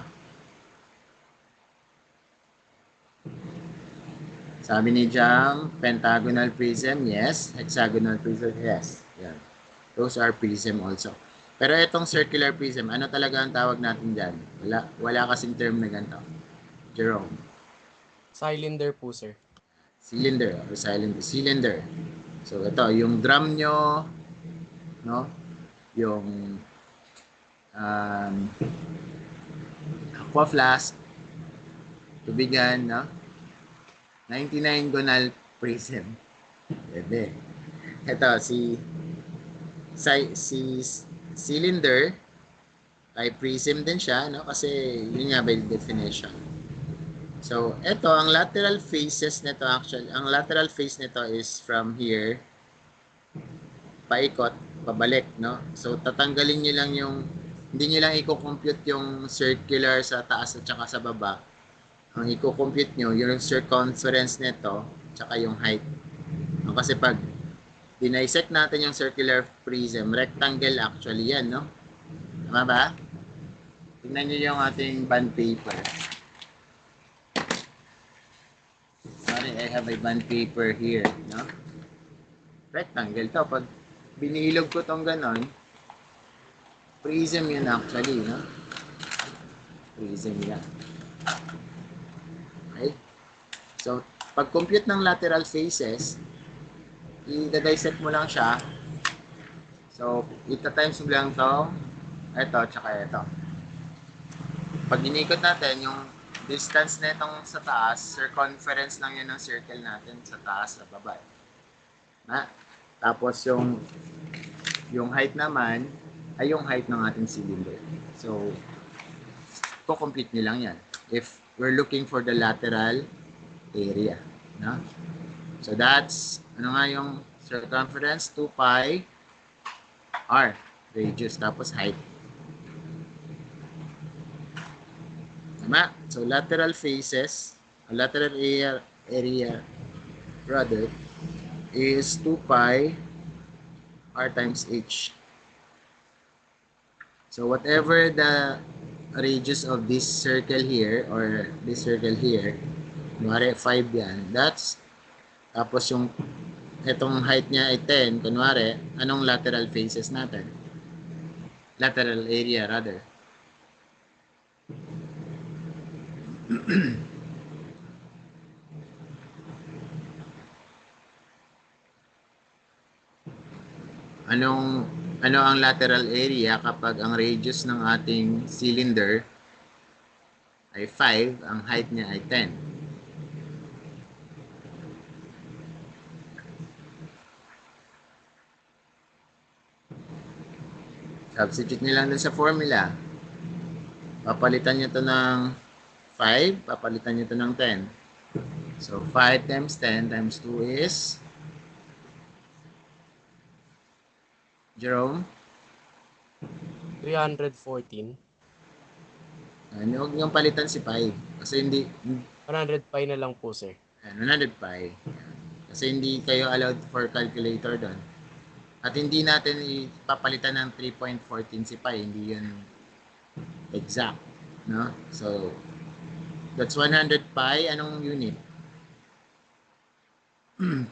Sabi ni Jam, pentagonal prism, yes. Hexagonal prism, yes. Yan. Those are prism also. Pero itong circular prism, ano talaga ang tawag natin dyan? Wala kasing term na ganito. Jerome. Cylinder po, sir. Cylinder or cylinder. So ito, yung drum nyo, no? Yung aqua flask, tubigan, no? 99 gonal prism. Bebe. Ito, si cylinder ay prism din siya, no? Kasi yun nga by definition. So, ito, ang lateral faces nito actually, ang lateral face nito is from here, paikot, pabalik, no? So, tatanggalin nyo lang yung, hindi nyo lang i-compute yung circular sa taas at saka sa baba. Ang i-compute nyo, yung circumference nito, tsaka yung height. No? Kasi pag dinisect natin yung circular prism, rectangle actually yan, no? Tama ba? Tingnan nyo yung ating bond paper. Sorry, I have a bond paper here, no? Rectangle to. Pag binilog ko tong ganon, prism yun actually, no? Prism yan. Okay? So, pag-compute ng lateral faces, i-dissect mo lang siya. So, ita-times mo lang to, ito, tsaka ito. Pag inikot natin, yung distance na itong sa taas, circumference lang yun ng circle natin sa taas, sa baba. Na? Tapos yung height naman, ay yung height ng ating cylinder. So, ko-complete nyo lang yan. If we're looking for the lateral area. No? So, that's, ano nga yung circumference? 2 pi r. Radius, tapos height. Tama? So, lateral faces, lateral area rather, is 2 pi r times h. So, whatever the radius of this circle here or this circle here, kunwari 5 yan, that's, tapos yung itong height niya ay 10, kunwari, anong lateral faces natin? Lateral area rather. Ano ang lateral area kapag ang radius ng ating cylinder ay 5, ang height niya ay 10? Substitute nyo lang dun sa formula. Papalitan nyo to ng 5, papalitan nyo to ng 10. So, 5 times 10 times 2 is Jerome? 314. Huwag niyong palitan si pi. Kasi hindi, 100 pi na lang po, sir. 100 pi. Kasi hindi kayo allowed for calculator doon. At hindi natin ipapalitan ng 3.14 si pi. Hindi yun exact. No? So, that's 100 pi. Anong unit?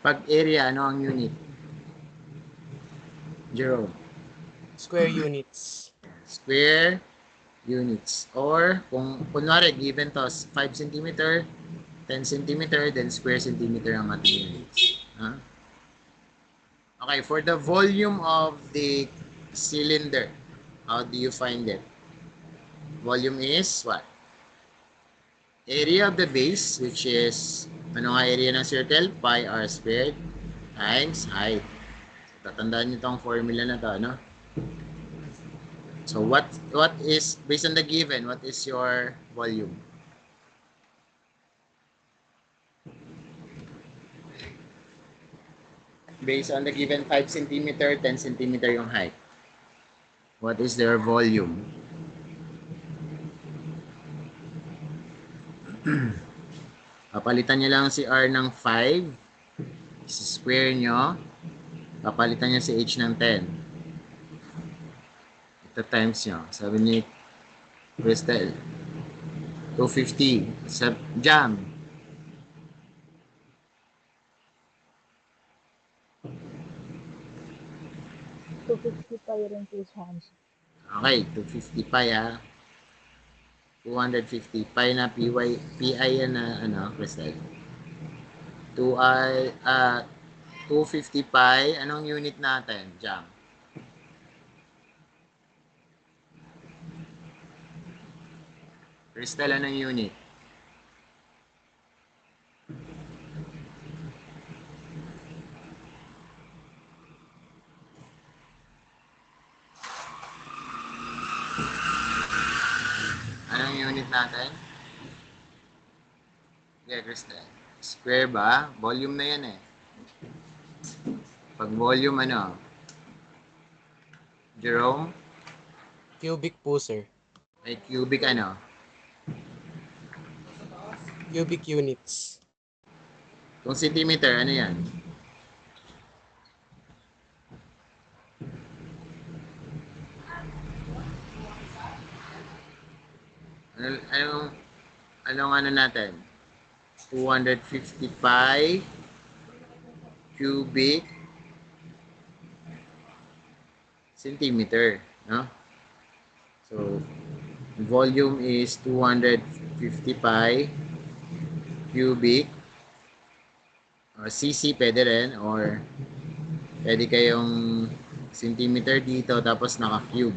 Pag area, ano ang unit? Jerome? Square units. Square units. Or, kung kunwari, given to 5 cm, 10 cm, then square centimeter ang ating units. Huh? Okay, for the volume of the cylinder, how do you find it? Volume is what? Area of the base, which is, ano nga area ng circle? Pi r squared times height. So, tatandaan nyo itong formula na to, no? So, what is, based on the given, what is your volume? based on the given 5 centimeter, 10 centimeter yung height. What is their volume? Papalitan nyo lang si R ng 5. Square nyo. Papalitan nyo si H ng 10. Ito times nyo. Sabi ni Crystal. 250. Sa jam. rin po siya. Okay, 250 pi ha. 250 pi na PI yan na ano, Crystal. 250 pi. Anong unit natin? Jam. Crystal, anong unit? Anong unit natin? Yeah, Crystal. Square ba? Volume na yan eh. Pag volume ano? Jerome? Cubic po, sir. May cubic ano? Cubic units. Kung centimeter, ano yan? Anong ano natin? 250 pi cubic centimeter, no? So, volume is 250 pi cubic or cc pwede rin or pwede kayong centimeter dito tapos naka-cube.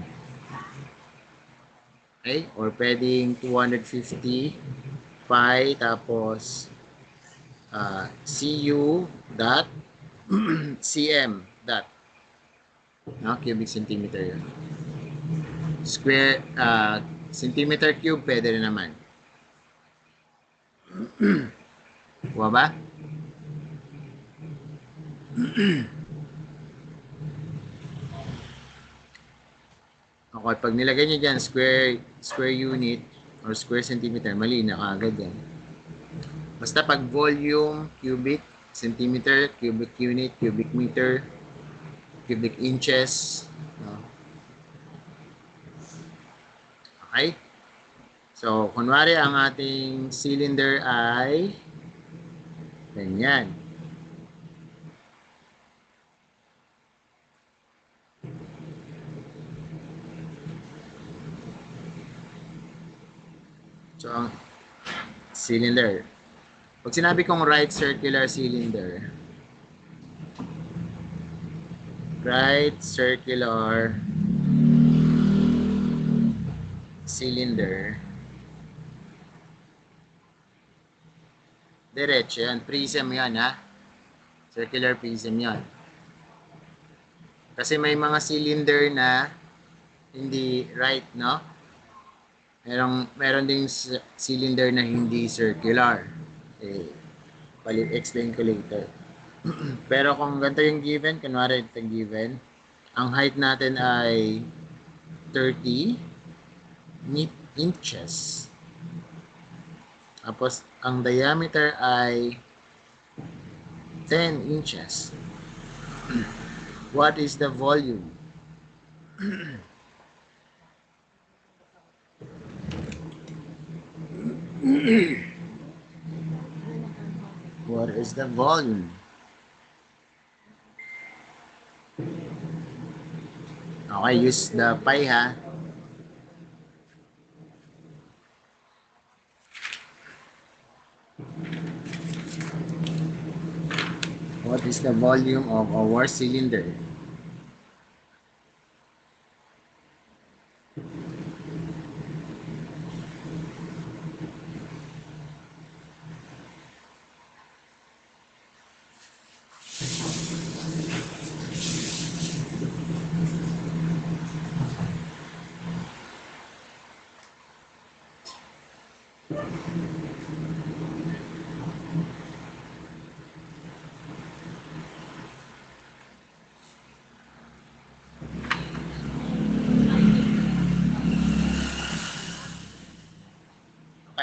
Okay? Or pwedeng 250 pi tapos cu dot cm dot. No? Cubic centimeter yun. Square, centimeter cube pwede rin naman. Kuha ba? Okay, pag nilagay nyo dyan, square unit or square centimeter, mali na kaagad yan. Basta pag volume, cubic centimeter, cubic unit, cubic meter, cubic inches. No? Okay? So, kunwari ang ating cylinder ay ganyan. So, ang cylinder. Pag sinabi kong right circular cylinder, right circular cylinder, diretso yan. Prism yan, ha? Circular prism yan. Kasi may mga cylinder na hindi right, no? Meron ding cylinder na hindi circular. Explain ko later. Pero kung ganito yung given, kunwari ito yung given, ang height natin ay 30 inches. Tapos, ang diameter ay 10 inches. What is the volume? What is the volume? Okay, use the pi ha. What is the volume of our cylinder?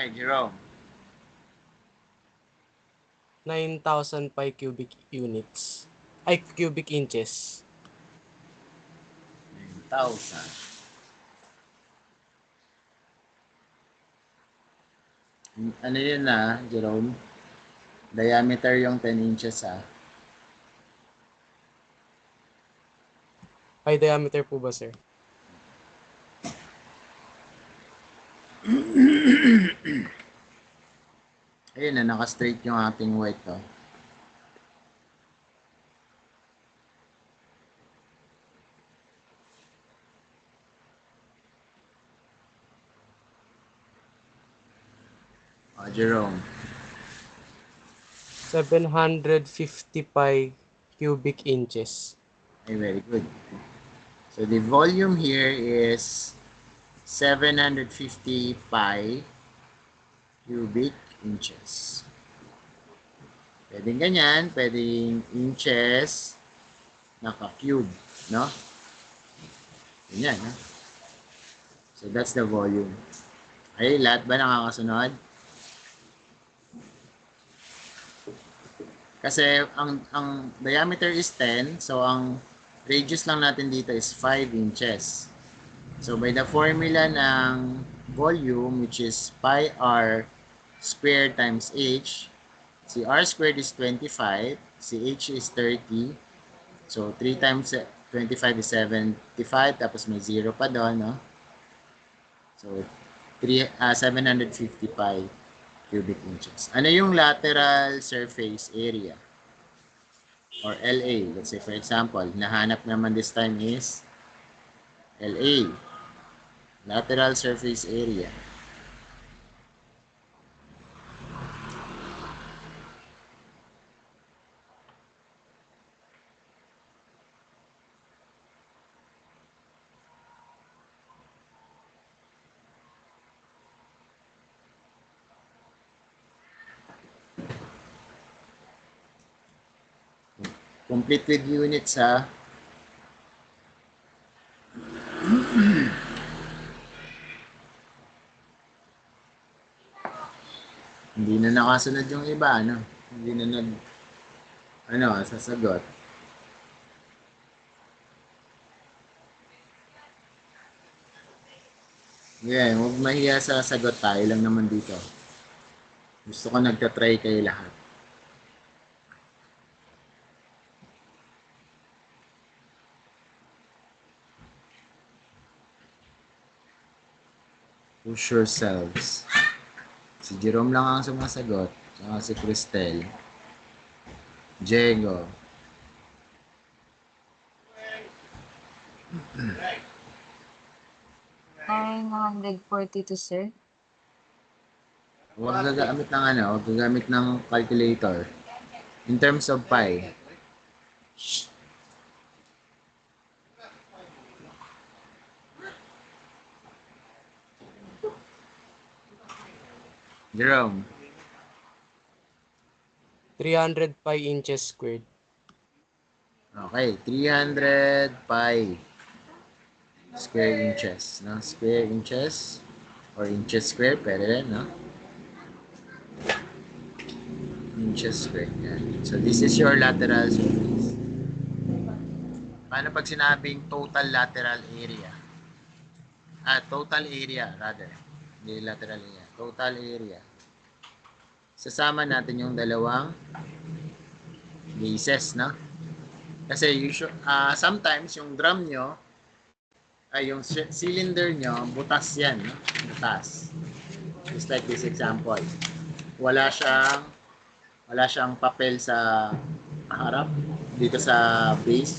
Okay, Jerome. 9,000 pi cubic units. Ay, cubic inches. 9,000. Ano yun Jerome? Diameter yung 10 inches Ay, diameter po ba, sir? Ayun naka-straight yung ating white to. Jerome. 750 pi cubic inches. Okay, very good. So the volume here is 750 pi cubic inches. Pwedeng ganyan, pwedeng inches, naka-cube, no? Ganyan, no? So that's the volume. Okay, lahat ba nakakasunod? Kasi ang diameter is 10, so ang radius lang natin dito is 5 inches. So by the formula ng volume, which is pi r squared times h, si r squared is 25, si h is 30. So 3 times 25 is 75, tapos may 0 pa doon, no? So 750 pi cubic inches. Ano yung lateral surface area? Or LA. Let's say for example, nahanap naman this time is LA. Lateral surface area. Complete with units Hindi na nakasunod yung iba, Hindi na sasagot. Yeah, huwag mahiya sa sagot, tayo lang naman dito. Gusto ko nagtatry kayo lahat. Push yourselves. Si Jerome lang ang sumasagot. Saka si Cristel. Diego. Ay, 942, sir. Huwag gagamit ng huwag gagamit ng calculator. In terms of pi. Jerome. 300 pi inches squared. Okay, 300 pi square inches, no? Square inches or inches square, pwede rin, no? Inches square. Yan. So this is your lateral surface. Paano pag sinabing total lateral area? Total area rather. Hindi lateral area. Total area. Sasama natin yung dalawang bases, no? Kasi sometimes yung drum nyo ay yung cylinder nyo, butas yan, no? Butas. Just like this example. Wala siyang papel sa harap. Dito sa base,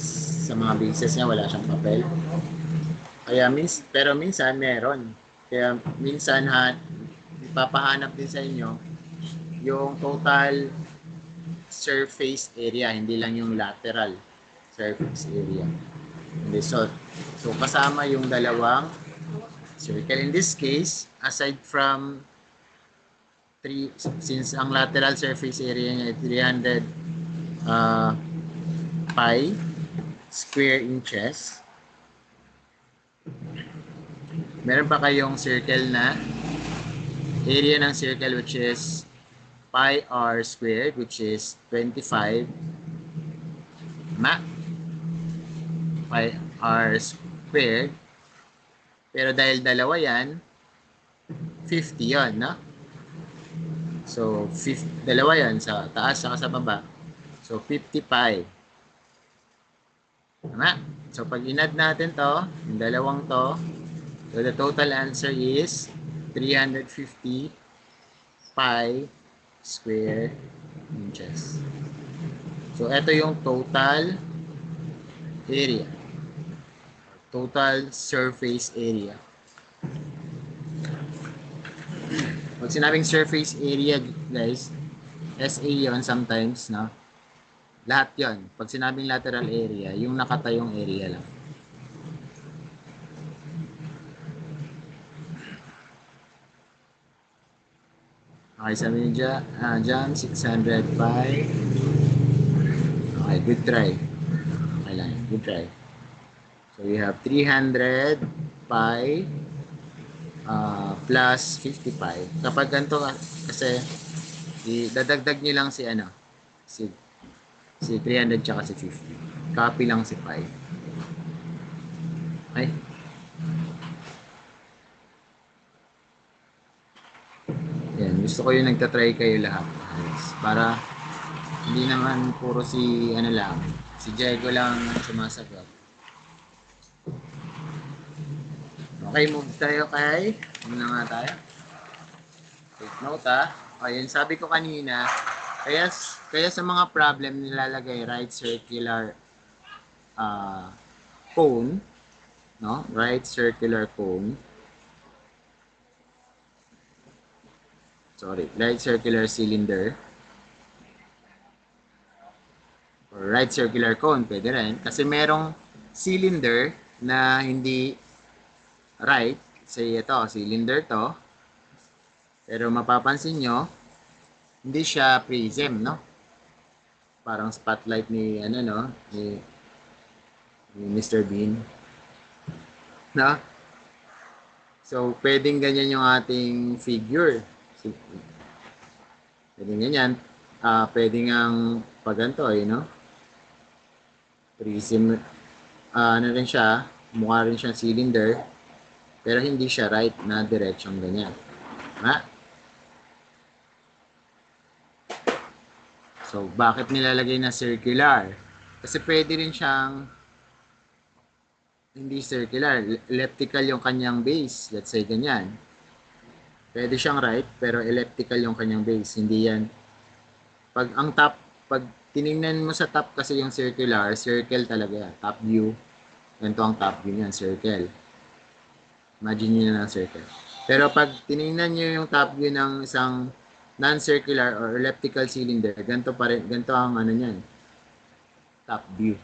sa mga bases niya, wala siyang papel. Kaya pero minsan meron. Kaya minsan ipapahanap din sa inyo yung total surface area, hindi lang yung lateral surface area. So kasama yung dalawang circle. In this case, aside from since ang lateral surface area niya ay 300 pi square inches, meron pa kayong circle na area ng circle which is pi r squared, which is 25. Tama? Pi r squared. Pero dahil dalawa yan, 50 yon, no? So, dalawa yan sa taas saka sa baba. So, 50 pi. Tama? So, pag inad natin to, yung dalawang to, so the total answer is 350 pi square inches. So, ito yung total area. Total surface area. Pag sinabing surface area, guys, SA yon sometimes, no? Lahat yon. Pag sinabing lateral area, yung nakatayong area lang. Okay, sabi niyo dyan, 600 pi. Okay, good try. Okay lang, good try. So, we have 300 pi plus 50 pi. Kapag ganito, kasi dadagdag nyo lang si ano, si 300 tsaka si 50. Copy lang si pi. Okay? Yan, gusto ko yung nagtatry kayo lahat. Para hindi naman puro si ano lang, si Diego lang sumasagot. Okay, move tayo kay muna nga tayo. Take note Ayun, sabi ko kanina, kaya sa mga problem nilalagay right circular cone, no? Right circular cone. Sorry, right circular cylinder. Or right circular cone, pwede rin. Kasi merong cylinder na hindi right. Say ito, cylinder to. Pero mapapansin nyo, hindi siya prism, no? Parang spotlight ni, ano, no? Ni Mr. Bean. No? So, pwedeng ganyan yung ating figure. Pwedeng ganyan. Pwedeng ang paganto, no? Prism. Ano rin siya, mukha rin siyang cylinder. Pero hindi siya right na direction ganyan. So, bakit nilalagay na circular? Kasi pwede rin siyang hindi circular. Elliptical yung kanyang base. Let's say ganyan. Pwede siyang right, pero elliptical yung kanyang base. Hindi yan. Pag tiningnan mo sa top kasi yung circular, circle talaga yan. Top view. Ganito ang top view niyan, circle. Imagine nyo na ng circle. Pero pag tiningnan nyo yung top view ng isang non-circular or elliptical cylinder, ganito pa rin, ganito ang ano niyan. Top view.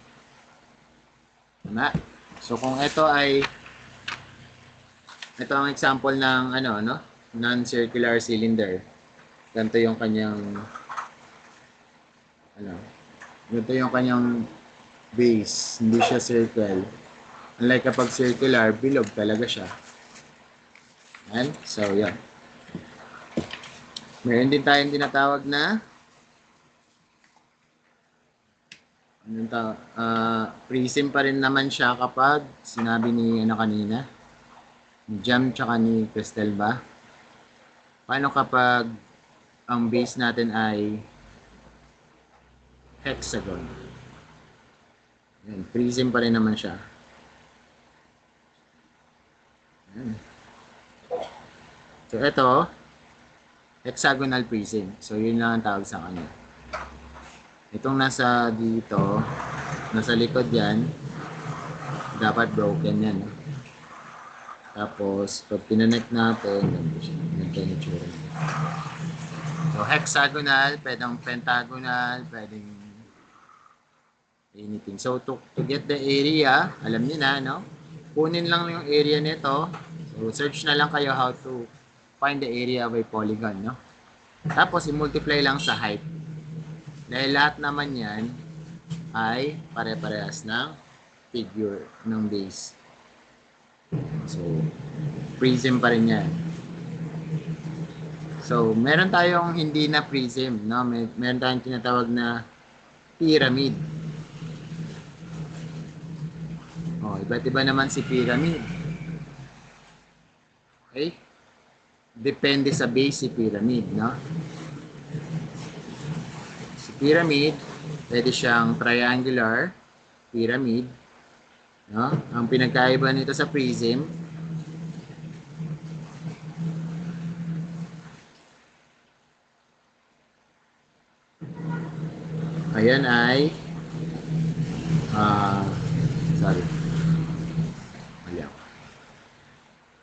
Tama? So kung ito ang example ng ano, no? Non-circular cylinder. Ganito yung kanyang ganito yung kanyang base. Hindi siya circle. Unlike kapag circular, bilog talaga siya. Yan. So, yan. Meron din tayong tinatawag na prism pa rin naman siya kapag sinabi ni kanina, ni Jam tsaka ni Cristel ba? Paano kapag ang base natin ay hexagon? Yan, prism pa rin naman siya. Yan. So, ito, hexagonal prism. So, yun lang ang tawag sa kanya. Itong nasa dito, nasa likod yan, dapat broken yan. Tapos, pag pinanect natin, ganito yung itsura niya. So, hexagonal, pwedeng pentagonal, pwedeng anything. So, to get the area, alam niyo na, no? Kunin lang yung area nito. So, search na lang kayo how to find the area of a polygon, no? Tapos, i-multiply lang sa height. Dahil lahat naman yan ay pare-parehas ng figure ng base. So, prism pa rin yan. So, meron tayong hindi na prism, no? Meron tayong tinatawag na pyramid. Oh, iba't iba naman si pyramid. Okay? Depende sa base si pyramid, no? Si pyramid, pwede siyang triangular pyramid, no? Ang pinagkaiba nito sa prism, ayan ay sorry. Mali ako.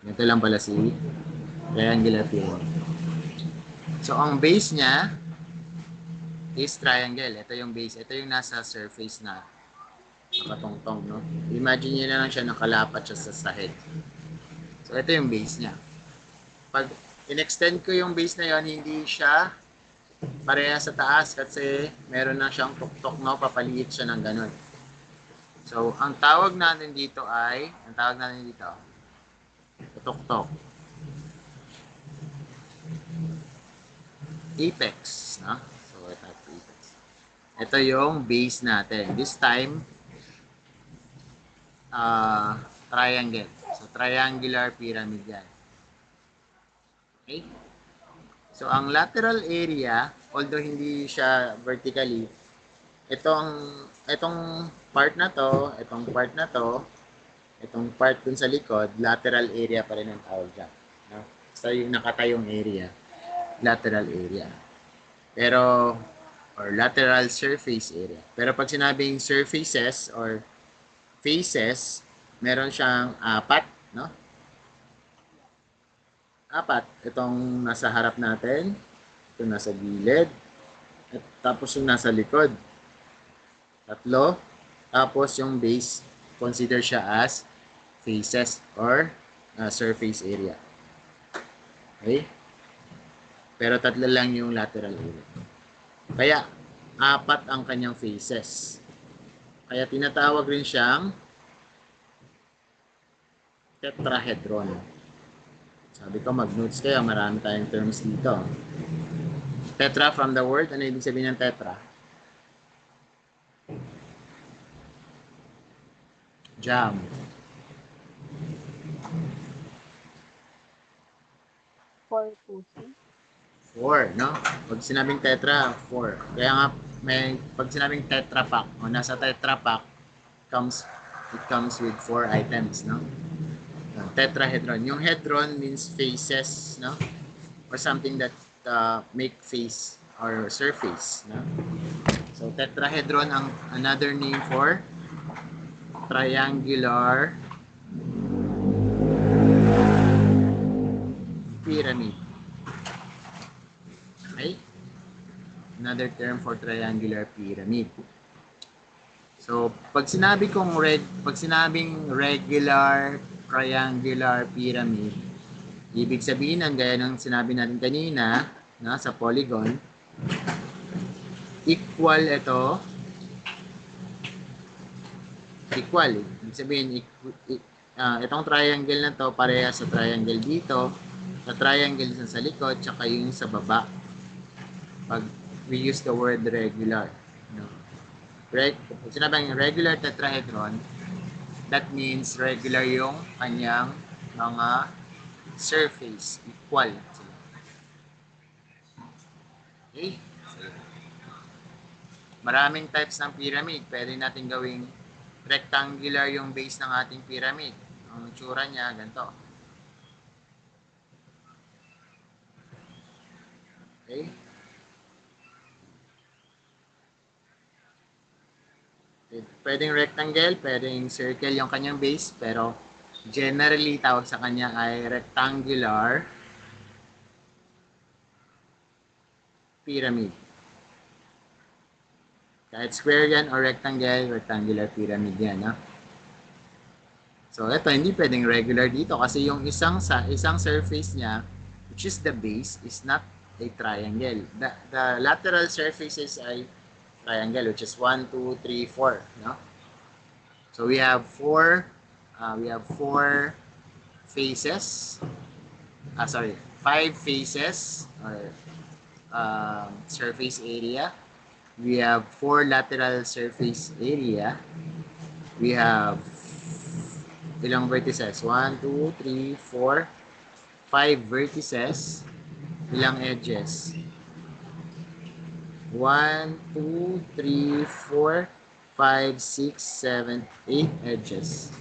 Ganito lang pala si triangular pyramid. So, ang base niya is triangle. Ito yung base. Ito yung nasa surface na nakatongtong, no? Imagine niyo na lang siya nakalapat siya sa sahig. So, ito yung base niya. Pag in-extend ko yung base na yon, hindi siya pareha sa taas kasi meron na siyang tuktok, no? Papaliit siya ng ganun. So, ang tawag natin dito tuktok. Apex, no? So, ito apex. Ito yung base natin. This time, triangle. So, triangular pyramid yan. Okay? So, ang lateral area, although hindi siya vertically, itong part na to, itong part dun sa likod, lateral area pa rin ang tawag dyan. No? So, yung nakatayong area, lateral area. Pero, or lateral surface area. Pero pag sinabing surfaces or faces, meron siyang apat, no? Apat. Itong nasa harap natin, itong nasa gilid, at tapos yung nasa likod. Tatlo. Tapos yung base, consider siya as faces or surface area. Okay? Pero tatlo lang yung lateral area. Kaya, apat ang kanyang faces. Kaya tinatawag rin siyang tetrahedron. Sabi ko, mag-notes kayo. Marami tayong terms dito. Tetra from the word. Ano ibig sabihin ng tetra? Jam. Four, no? Pag sinabing tetra, 4. Kaya nga, pag sinabing tetra pack, o nasa tetra pack, it comes with 4 items, no? Tetrahedron. Yung hedron means faces, no? Or something that make face or surface, no? So, tetrahedron ang another name for triangular pyramid. Okay? Another term for triangular pyramid. So, pag sinabing regular triangular pyramid, ibig sabihin ng gaya ng sinabi natin kanina, na sa polygon, equal ito. Equal. Ibig sabihin, itong triangle na to pareha sa triangle dito, sa triangle sa likod, tsaka yung sa baba. Pag we use the word regular. No? Pag sinabing regular tetrahedron, that means regular yung kanyang mga surface. Equal sila. Okay? Maraming types ng pyramid. Pwede natin gawing rectangular yung base ng ating pyramid. Ang tsura niya, ganito. Okay? Pwedeng rectangle, pwedeng circle yung kanyang base, pero generally tawag sa kanya ay rectangular pyramid. Kahit square yan or rectangle, rectangular pyramid yan. No? So, ito, hindi pwedeng regular dito kasi yung isang surface niya, which is the base, is not a triangle. The lateral surfaces ay triangle, which is 1, 2, 3, 4. No? So, we have four faces. 5 faces or surface area. We have 4 lateral surface area. We have ilang vertices? 1, 2, 3, 4, 5 vertices. Ilang edges? 1, 2, 3, 4, 5, 6, 7, 8 edges.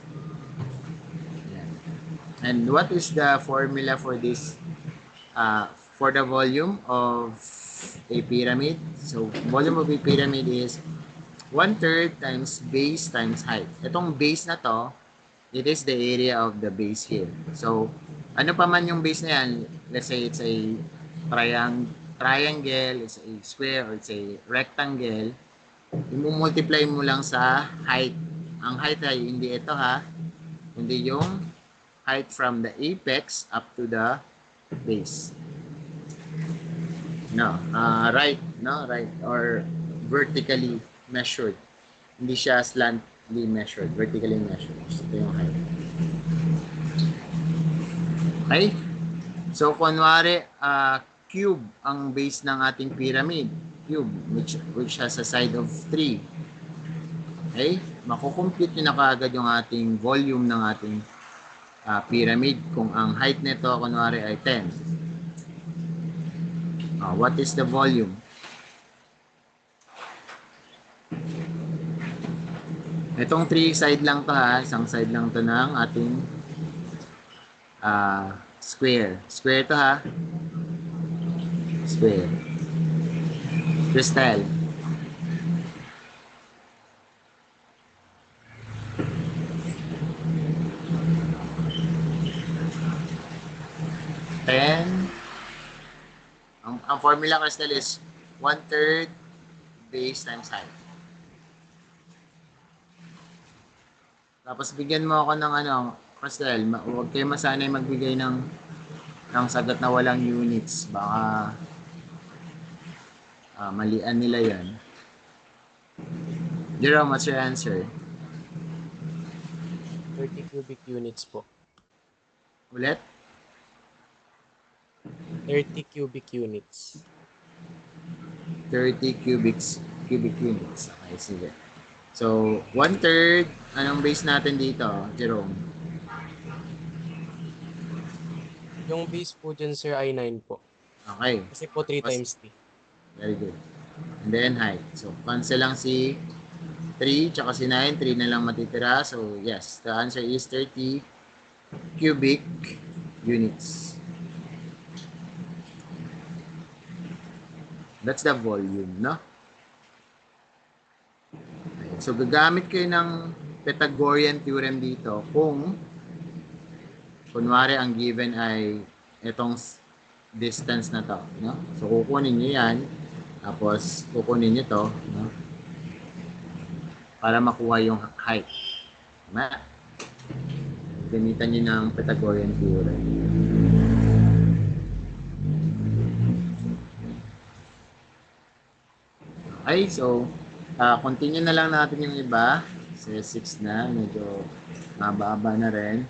Yan. And what is the formula for this? For the volume of a pyramid? So, volume of a pyramid is 1/3 times base times height. Itong base na to, it is the area of the base here. So, ano pa man yung base na yan, let's say it's a triangle, it's a square, or it's a rectangle, i-multiply mo lang sa height. Ang height ay hindi ito ha, hindi yung height from the apex up to the base. No, right, or vertically measured. Hindi siya slantly measured, vertically measured. Ito yung height. Okay? So, kunwari, cube ang base ng ating pyramid. Cube, which has a side of 3. Okay? Makukompute nyo na kaagad yung ating volume ng ating pyramid kung ang height nito, kunwari, ay 10. What is the volume? Itong 3 side lang to ha. Isang side lang to ng ating square. Square to ha. Square. Crystal. Ang formula, Crystal, is 1/3 base times height. Tapos bigyan mo ako ng Crystal, huwag kayo masanay magbigay ng sagot na walang units. Baka malian nila yan. Jerome, what's your answer? 30 cubic units po. Ulit? 30 cubic units. 30 cubic units. Okay, sige. So, 1/3, anong base natin dito, Jerome? Yung base po dyan, sir, ay 9 po. Okay. Kasi po 3 times t. Very good. And then height. So, cancel lang si 3, tsaka si 9. 3 na lang matitira. So, yes, the answer is 30 cubic units. That's the volume, no? Okay. So, gagamit kayo ng Pythagorean theorem dito kung kunwari ang given ay itong distance na to, no? So, kukunin nyo yan, tapos kukunin nyo to, no? Para makuha yung height. Tama? Gamitan nyo ng Pythagorean theorem. Okay, so, continue na lang natin yung iba. Kasi 6 na, medyo mababa na rin.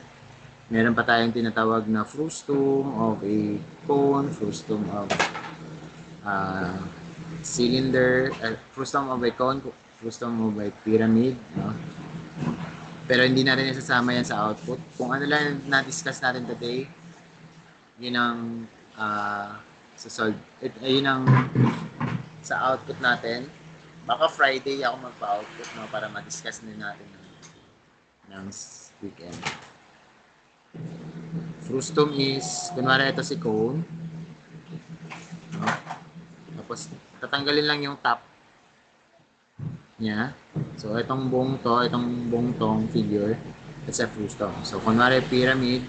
Meron pa tayong tinatawag na frustum of a cone, frustum of cylinder, frustum of a cone, frustum of a pyramid, no? Pero hindi natin isasama yan sa output. Kung ano lang na-discuss natin today, yun ang yun ang sa output natin. Baka Friday ako magpa-output, no, para ma-discuss din natin ng weekend. Frustum is, kunwari ito si cone. No? Tapos, tatanggalin lang yung top niya. So, itong buong tong figure, it's a frustum. So, kunwari pyramid,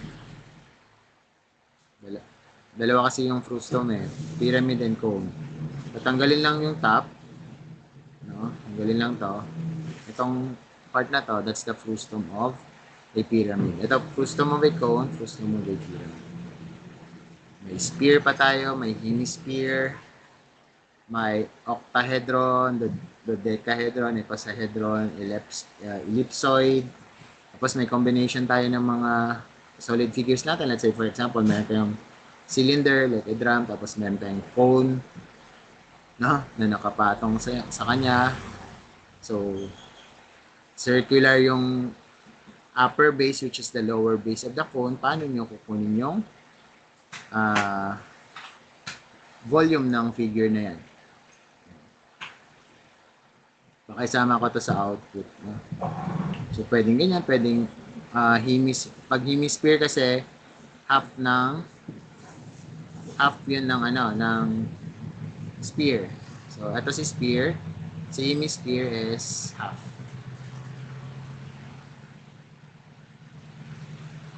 dalawa kasi yung frustum pyramid and cone. Tatanggalin lang yung top, no? Tanggalin lang to. Itong part na to, that's the frustum of a pyramid. Ito, frustum of a cone, frustum of a pyramid. May spear pa tayo, may hemisphere, may octahedron, dodecahedron, icosahedron, ellipsoid. Tapos may combination tayo ng mga solid figures natin. Let's say, for example, meron tayong cylinder, like a drum, tapos meron tayong cone, no, na nakapatong sa kanya. So, circular yung upper base, which is the lower base of the cone. Paano nyo kukunin yung volume ng figure na yan? Baka isama ko to sa output. No? So, pwedeng ganyan, pwedeng pag hemisphere kasi, half yun ng sphere. So, ito si sphere. Si hemisphere is half.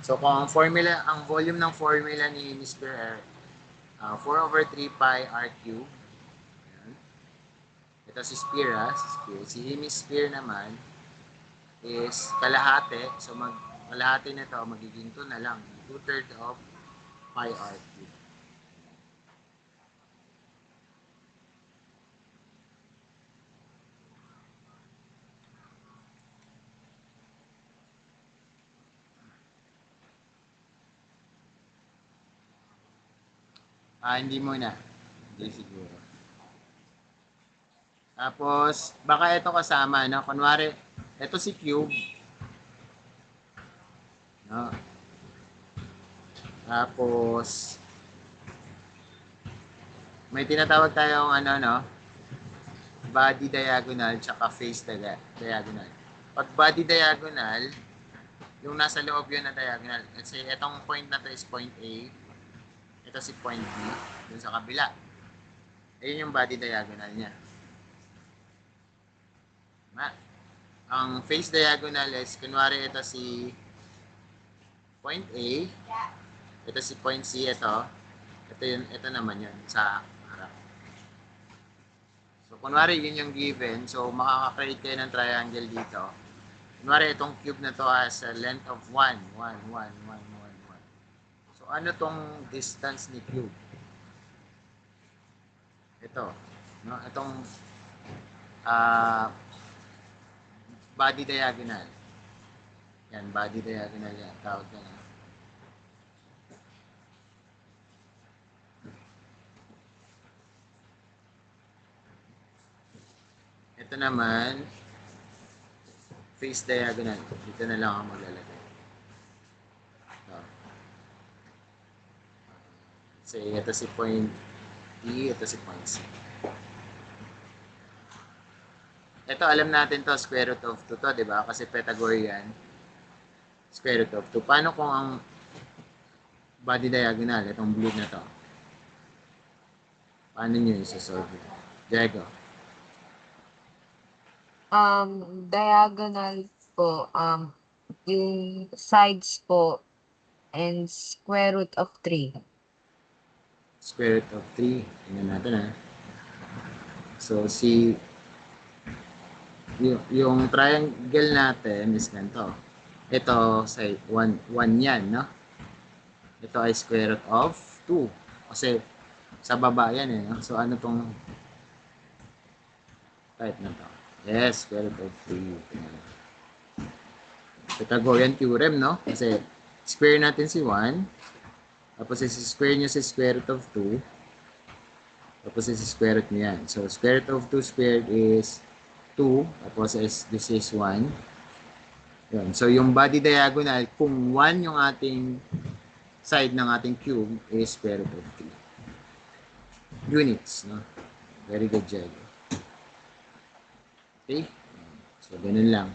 So, kung ang volume ng formula ni hemisphere 4 over 3 pi r cube. Ayan. Ito si sphere, Si hemisphere naman is kalahati. So, kalahati nito, magiging 2 na lang. 2/3 of pi r cube. Hindi muna. Hindi siguro. Tapos, baka ito kasama, no? Kunwari, ito si cube. No? Tapos, may tinatawag tayong body diagonal tsaka face diagonal. Pag body diagonal, yung nasa loob yun na diagonal. Let's say, itong point na to is point A. Ito si point B, dun sa kabila. Ayun yung body diagonal niya. Ang face diagonal is, kunwari ito si point A, ito si point C, ito naman yun sa harap. So, kunwari yun yung given, so makaka-create kayo ng triangle dito. Kunwari itong cube na to has a length of 1. So, ano tong distance ni cube? Ito, no? Itong body diagonal. Yan, body diagonal yan. Tawag ka na. Ito naman, face diagonal. Dito na lang ako maglalagay. So, ito si point E, ito si point C. Ito, alam natin to, square root of 2 to, di ba? Kasi Pythagorean, square root of 2. Paano kung ang body diagonal, itong blue na to? Paano nyo isa-solve ito? Diego? Diagonal po, yung sides po, and square root of 3. Square root of 3. Tingnan natin So, yung triangle natin is ganito. Ito, say, 1 yan, no? Ito ay square root of 2. Kasi, sa baba yan no? So, ano tong type na to? Yes, square root of 3. Pythagorean theorem, no? Kasi, square natin si 1. Tapos, isi-square nyo si square root of 2. Tapos, isi-square root nyo yan. So, square root of 2 squared is 2. Tapos, this is 1. Yun. So, yung body diagonal, kung 1 yung ating side ng ating cube, is square root of 3. Units, no? Very good job. Okay? So, ganun lang.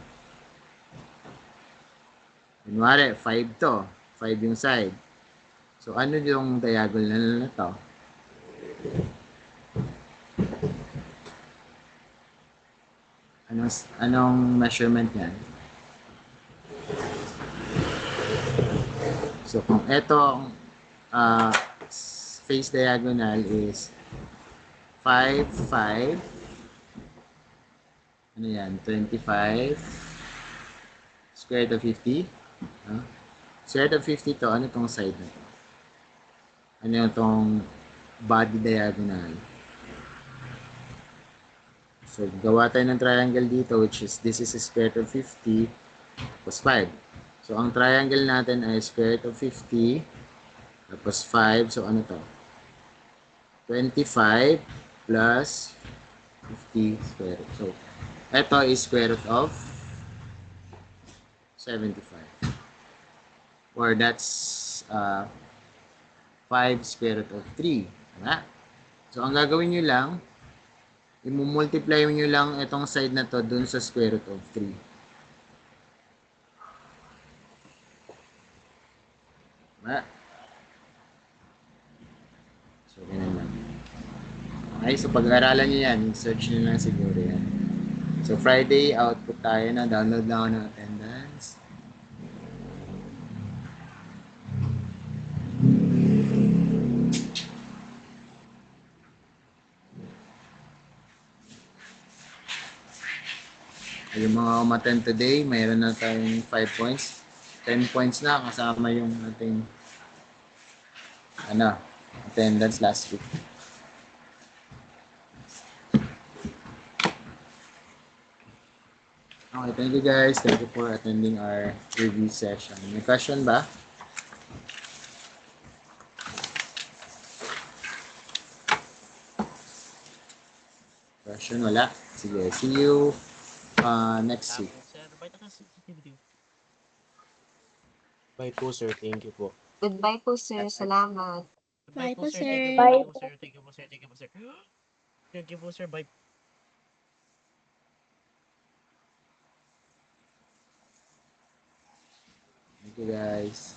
Kunwari, 5 to. 5 yung side. So, ano yung diagonal na to? Anong measurement yan? So, kung itong face diagonal is 5, 5, ano yan? 25 square root of 50. Square root of 50 to, ano tong side na to? Ano yung tong body diagonal? So, gawa tayo ng triangle dito, which is, this is square root of 50 plus 5. So, ang triangle natin ay square root of 50 Tapos 5. So, ano to? 25 plus 50 square root. So, ito is square root of 75. Or that's 5 square root of 3. Tama? So, ang gagawin nyo lang, i-multiply nyo lang itong side na to dun sa square root of 3. Tama? So, ganun lang. Okay, so pag-aralan nyo yan, search nyo lang siguro yan. So, Friday, output tayo na. Download lang ako ng attendance. Yung mga umattend today, mayroon na tayong 5 points. 10 points na kasama yung ating attendance last week. Okay, thank you guys. Thank you for attending our review session. May question ba? Question? Wala? Sige, see you next week. Bye po, sir. Thank you po. Goodbye po, sir. Salamat. Bye po, sir. Bye. Thank you po, sir. Thank you po, sir. Thank you po, sir. Bye. Thank you guys.